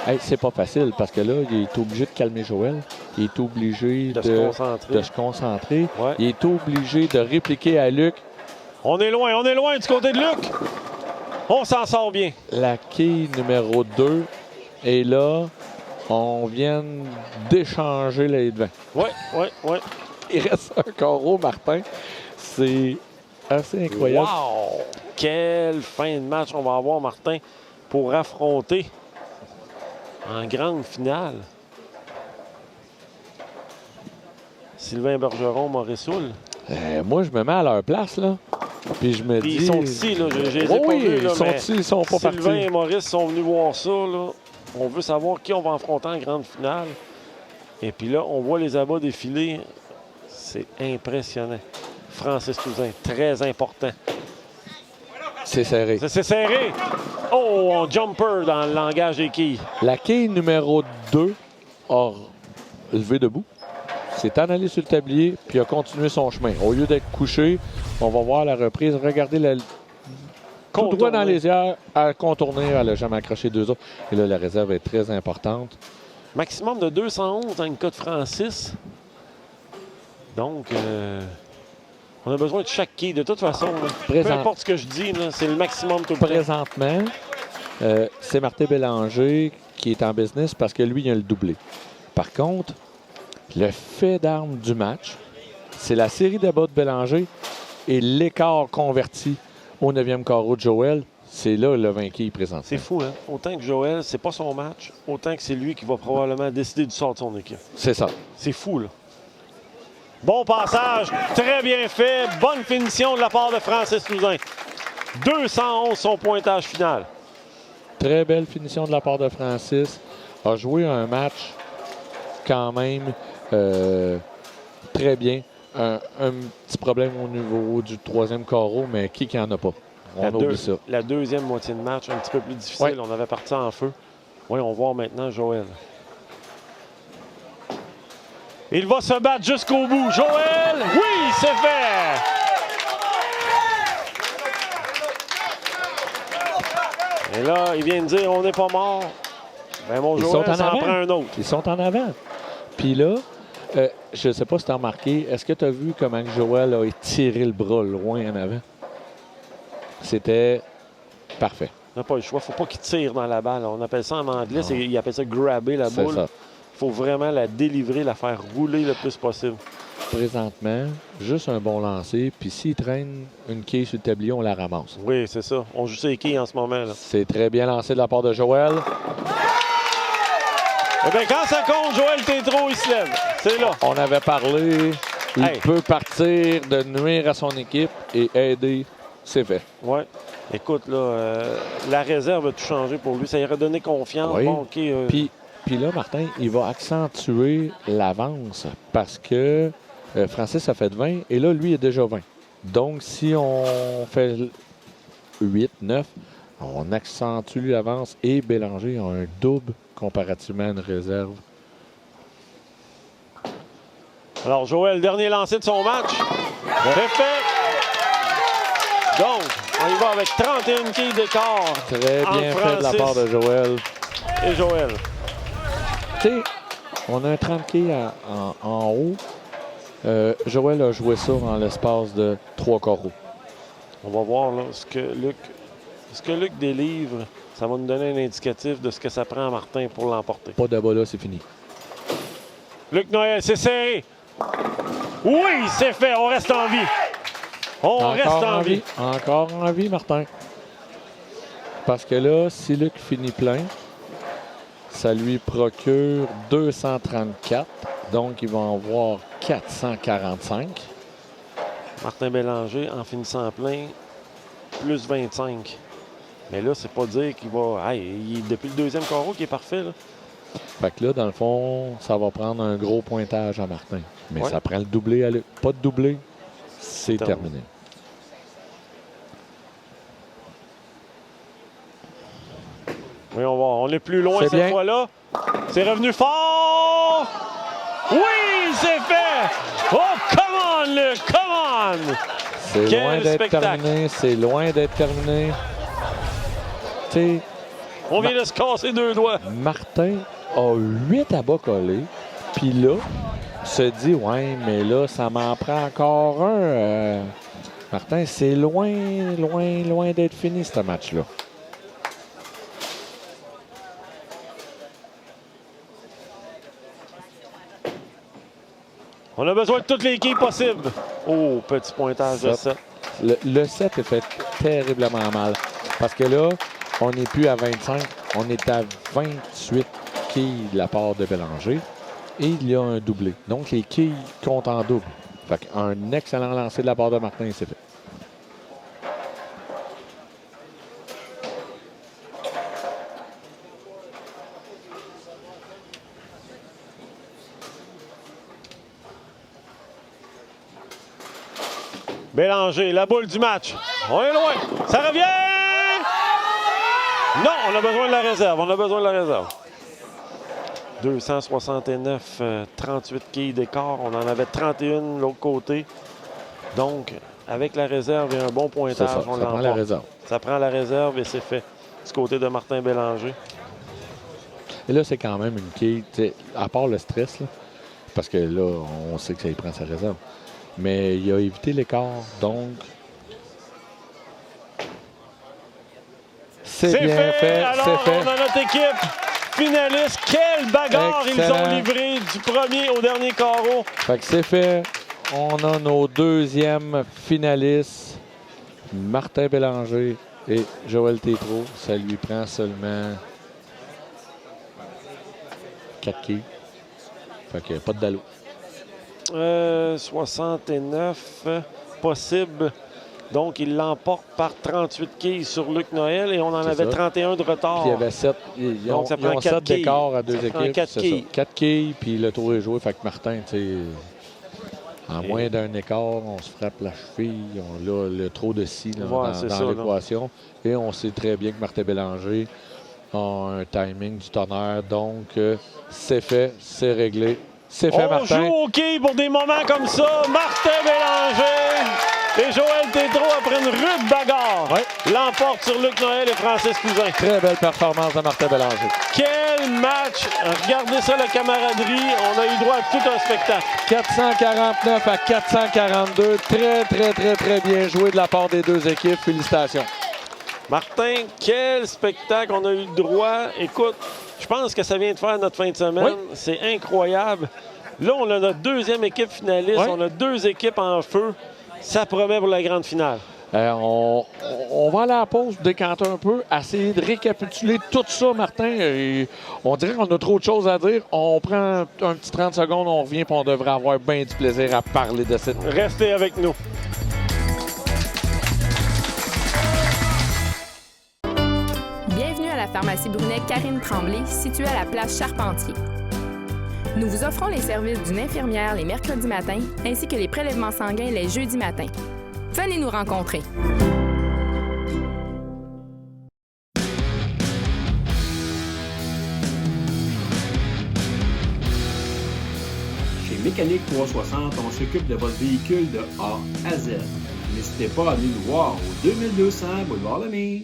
Hey, c'est pas facile parce que là, il est obligé de calmer Joël. Il est obligé De se concentrer. de se concentrer. Ouais. Il est obligé de répliquer à Luc. On est loin du côté de Luc. On s'en sort bien. La quille numéro 2. Et là, on vient d'échanger les devants. Oui. Il reste un carreau, Martin. C'est assez incroyable. Wow! Quelle fin de match on va avoir, Martin, pour affronter en grande finale Sylvain Bergeron, Maurice Houle. Moi, je me mets à leur place, là. Puis je me Puis dis... ils sont ici, là. Je les ai Oui, pas vus, là, ils sont mais ici, ils sont pas Sylvain partis. et Maurice sont venus voir ça, là. On veut savoir qui on va affronter en grande finale. Et puis là, on voit les abats défiler. C'est impressionnant. Francis Touzin, très important. C'est serré. C'est serré. Oh, un jumper dans le langage des quilles. La quille numéro 2 a levé debout. S'est en allé sur le tablier, puis a continué son chemin. Au lieu d'être couché, on va voir la reprise. Regardez tout droit dans les airs, à contourner. Elle n'a jamais accroché 2 autres. Et là, la réserve est très importante. Maximum de 211 dans le cas de Francis. Donc, on a besoin de chaque quille. De toute façon, là, peu importe ce que je dis, là, c'est le maximum tout le temps. Présentement, c'est Martin Bélanger qui est en business parce que lui, il a le doublé. Par contre, le fait d'armes du match, c'est la série d'abats de Bélanger et l'écart converti au 9e carreau de Joël. C'est là le vainqueur présent. C'est fou, hein? Autant que Joël, c'est pas son match, autant que c'est lui qui va probablement décider du sort de son équipe. C'est ça. C'est fou, là. Bon passage, très bien fait. Bonne finition de la part de Francis Touzin. 211 son pointage final. Très belle finition de la part de Francis. A joué un match quand même très bien. Un petit problème au niveau du 3e carreau, mais qui n'en a pas? On oublie ça. La deuxième moitié de match, un petit peu plus difficile. Ouais. On avait parti en feu. Oui, on voit maintenant Joël. Il va se battre jusqu'au bout. Joël, oui, c'est fait! Et là, il vient de dire, on n'est pas mort. Ben mon Ils Joël, sont en ça en avant. prend un autre. Ils sont en avant. Puis là, je ne sais pas si tu as remarqué, est-ce que tu as vu comment Joël a étiré le bras loin en avant? C'était parfait. On n'a pas le choix. Il ne faut pas qu'il tire dans la balle. On appelle ça en anglais, il appelle ça grabber la C'est boule. ça. Il faut vraiment la délivrer, la faire rouler le plus possible. Présentement, juste un bon lancer. Puis s'il traîne une quille sur le tablier, on la ramasse. Oui, c'est ça. On joue ses quilles en ce moment, là. C'est très bien lancé de la part de Joël. Eh bien, quand ça compte, Joël Tétrault, il se lève. C'est là. On avait parlé. Il Hey. peut partir de nuire à son équipe et aider. C'est fait. Oui. Écoute, là, la réserve a tout changé pour lui. Ça lui aurait donné confiance. Oui. Bon, OK. Puis là, Martin, il va accentuer l'avance parce que Francis a fait 20 et là, lui, il est déjà 20. Donc, si on fait 8, 9, on accentue l'avance et Bélanger a un double comparativement à une réserve. Alors, Joël, dernier lancé de son match. C'est fait. Donc, on y va avec 31 quilles d'écart. Très bien entre fait de la Francis part de Joël. et Joël. Tu sais, on a un 30 quilles en haut. Joël a joué ça en l'espace de 3 carreaux. On va voir là, ce que Luc Ce que Luc délivre, ça va nous donner un indicatif de ce que ça prend à Martin pour l'emporter. Pas de bas là, c'est fini. Luc Noël, c'est serré. Oui, c'est fait. On reste en vie. On reste en vie. Encore en vie, Martin. Parce que là, si Luc finit plein, ça lui procure 234. Donc, il va en voir 445. Martin Bélanger, en finissant plein, plus 25. Mais là, c'est pas dire qu'il va... Hey, depuis le deuxième carreau qui est parfait, là. Fait que là, dans le fond, ça va prendre un gros pointage à Martin. Mais Ouais. ça prend le doublé à Luc. Pas de doublé, c'est terminé. Voyons voir. On est plus loin C'est cette bien. fois-là. C'est revenu fort. Oui, c'est fait. Oh, come on, Luc, come on. C'est Quel loin d'être spectacle. terminé. C'est loin d'être terminé. Tu sais, On vient de se casser 2 doigts. Martin a 8 à bas collés. Puis là, se dit, ouais, mais là, ça m'en prend encore un. Martin, c'est loin, loin, loin d'être fini, ce match-là. On a besoin de toutes les quilles possibles. Oh, petit pointage de 7. Le 7 est fait terriblement mal. Parce que là, on n'est plus à 25, on est à 28 quilles de la part de Bélanger. Et il y a un doublé. Donc, les quilles comptent en double. Fait qu'un excellent lancer de la part de Martin, c'est fait. Bélanger, la boule du match. On est loin. Ça revient! Non, on a besoin de la réserve. On a besoin de la réserve. 269, 38 quilles d'écart. On en avait 31 de l'autre côté. Donc, avec la réserve et un bon C'est pointage, ça, on ça prend la l'emporte. réserve. Ça prend la réserve et c'est fait. Du côté de Martin Bélanger. Et là, c'est quand même une quille, tu sais, à part le stress, là, parce que là, on sait que ça y prend sa réserve. Mais il a évité l'écart, donc... C'est bien fait, Alors, c'est fait. on a notre équipe finaliste. Quelle bagarre ils Excellent. ont livré du premier au dernier carreau. Fait que c'est fait. On a nos deuxièmes finalistes, Martin Bélanger et Joël Tétrault. Ça lui prend seulement 4 quilles. Fait que pas de dallo. 69 possible. Donc, il l'emporte par 38 quilles sur Luc Noël et on en C'est avait ça. 31 de retard. Puis il y avait 7. Ils Donc, ça prend ont 4 7 quilles. d'écart à deux Ça prend équipes. 4 c'est quilles. ça. 4 quilles, puis le tour est joué. Fait que Martin, tu sais, en moins d'un écart, on se frappe la cheville. On a le trop de scie là, Ouais, c'est ça, dans là. l'équation. Et on sait très bien que Martin Bélanger a un timing du tonnerre. Donc, c'est fait, c'est réglé. C'est fait, On Martin. joue au quai pour des moments comme ça. Martin Bélanger et Joël Tétrault, après une rude bagarre, Ouais. l'emportent sur Luc Noël et Francis Cousin. Très belle performance de Martin Bélanger. Quel match! Regardez ça, la camaraderie. On a eu droit à tout un spectacle. 449 à 442. Très, très, très, très bien joué de la part des deux équipes. Félicitations. Martin, quel spectacle on a eu le droit. Écoute, je pense que ça vient de faire notre fin de semaine. Oui. C'est incroyable. Là, on a notre deuxième équipe finaliste. Oui. On a 2 équipes en feu. Ça promet pour la grande finale. On va aller à la pause, décanter un peu, essayer de récapituler tout ça, Martin. Et on dirait qu'on a trop de choses à dire. On prend un petit 30 secondes, on revient, puis on devrait avoir bien du plaisir à parler de cette... Restez avec nous. Bienvenue à la pharmacie Brunet Karine Tremblay, située à la place Charpentier. Nous vous offrons les services d'une infirmière les mercredis matins ainsi que les prélèvements sanguins les jeudis matins. Venez nous rencontrer. Chez Mécanique 360, on s'occupe de votre véhicule de A à Z. N'hésitez pas à venir nous voir au 2200 Boulevard Lemay.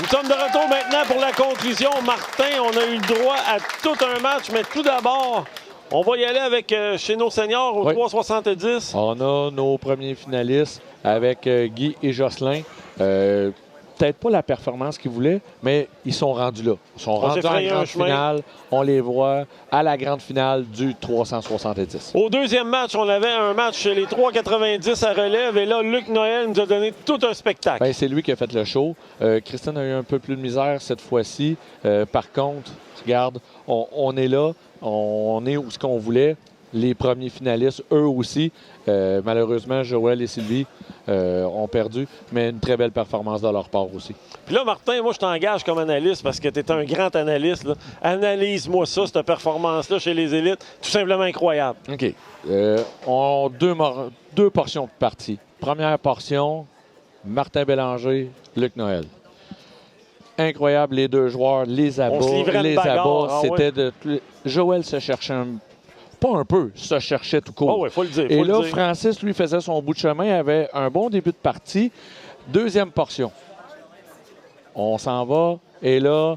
Nous sommes de retour maintenant pour la conclusion. Martin, on a eu le droit à tout un match, mais tout d'abord, On va y aller avec chez nos seniors au Oui. 3,70. On a nos premiers finalistes avec Guy et Jocelyn. Peut-être pas la performance qu'ils voulaient, mais ils sont rendus là. Ils sont rendus s'est en frayé un grande chemin. finale. On les voit à la grande finale du 370. Au deuxième match, on avait un match chez les 3,90 à relève. Et là, Luc Noël nous a donné tout un spectacle. Ben, c'est lui qui a fait le show. Christine a eu un peu plus de misère cette fois-ci. Par contre, regarde, on est là. On est où ce qu'on voulait. Les premiers finalistes, eux aussi. Malheureusement, Joël et Sylvie ont perdu, mais une très belle performance de leur part aussi. Puis là, Martin, moi, je t'engage comme analyste parce que tu es un grand analyste. Là. Analyse-moi ça, cette performance-là chez les élites. Tout simplement incroyable. OK. On a deux portions de partie. Première portion, Martin Bélanger, Luc Noël. Incroyable, les deux joueurs, les abats, On se livrait de les bagarre, abats. ah C'était de... Joël se cherchait pas un peu, se cherchait tout court. Oh oui, faut le dire. Et faut là, le dire. Francis, lui, faisait son bout de chemin, avait un bon début de partie. Deuxième portion. On s'en va. Et là,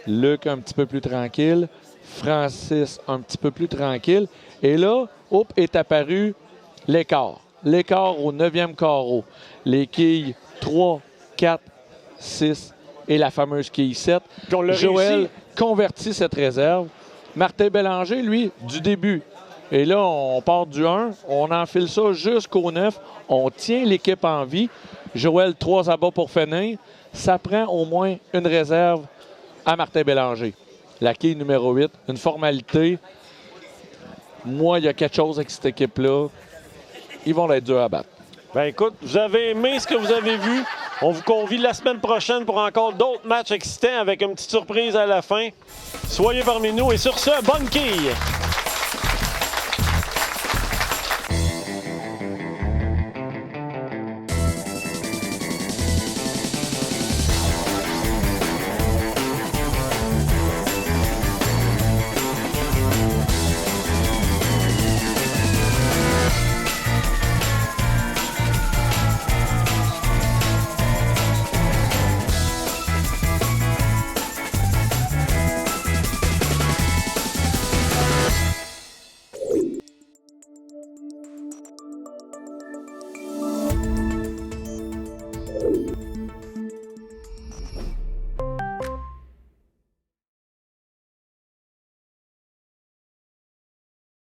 Luc un petit peu plus tranquille. Francis un petit peu plus tranquille. Et là, est apparu l'écart. L'écart au 9e carreau. Les quilles 3, 4, 6 et la fameuse quille 7. Puis on l'a Joël réussi. convertit cette réserve. Martin Bélanger, lui, du début. Et là, on part du 1, on enfile ça jusqu'au 9. On tient l'équipe en vie. Joël, 3 abats pour finir. Ça prend au moins une réserve à Martin Bélanger. La quille numéro 8, une formalité. Moi, il y a quelque chose avec cette équipe-là. Ils vont être durs à battre. Ben écoute, vous avez aimé ce que vous avez vu. On vous convie la semaine prochaine pour encore d'autres matchs excitants avec une petite surprise à la fin. Soyez parmi nous et sur ce, bonne quille!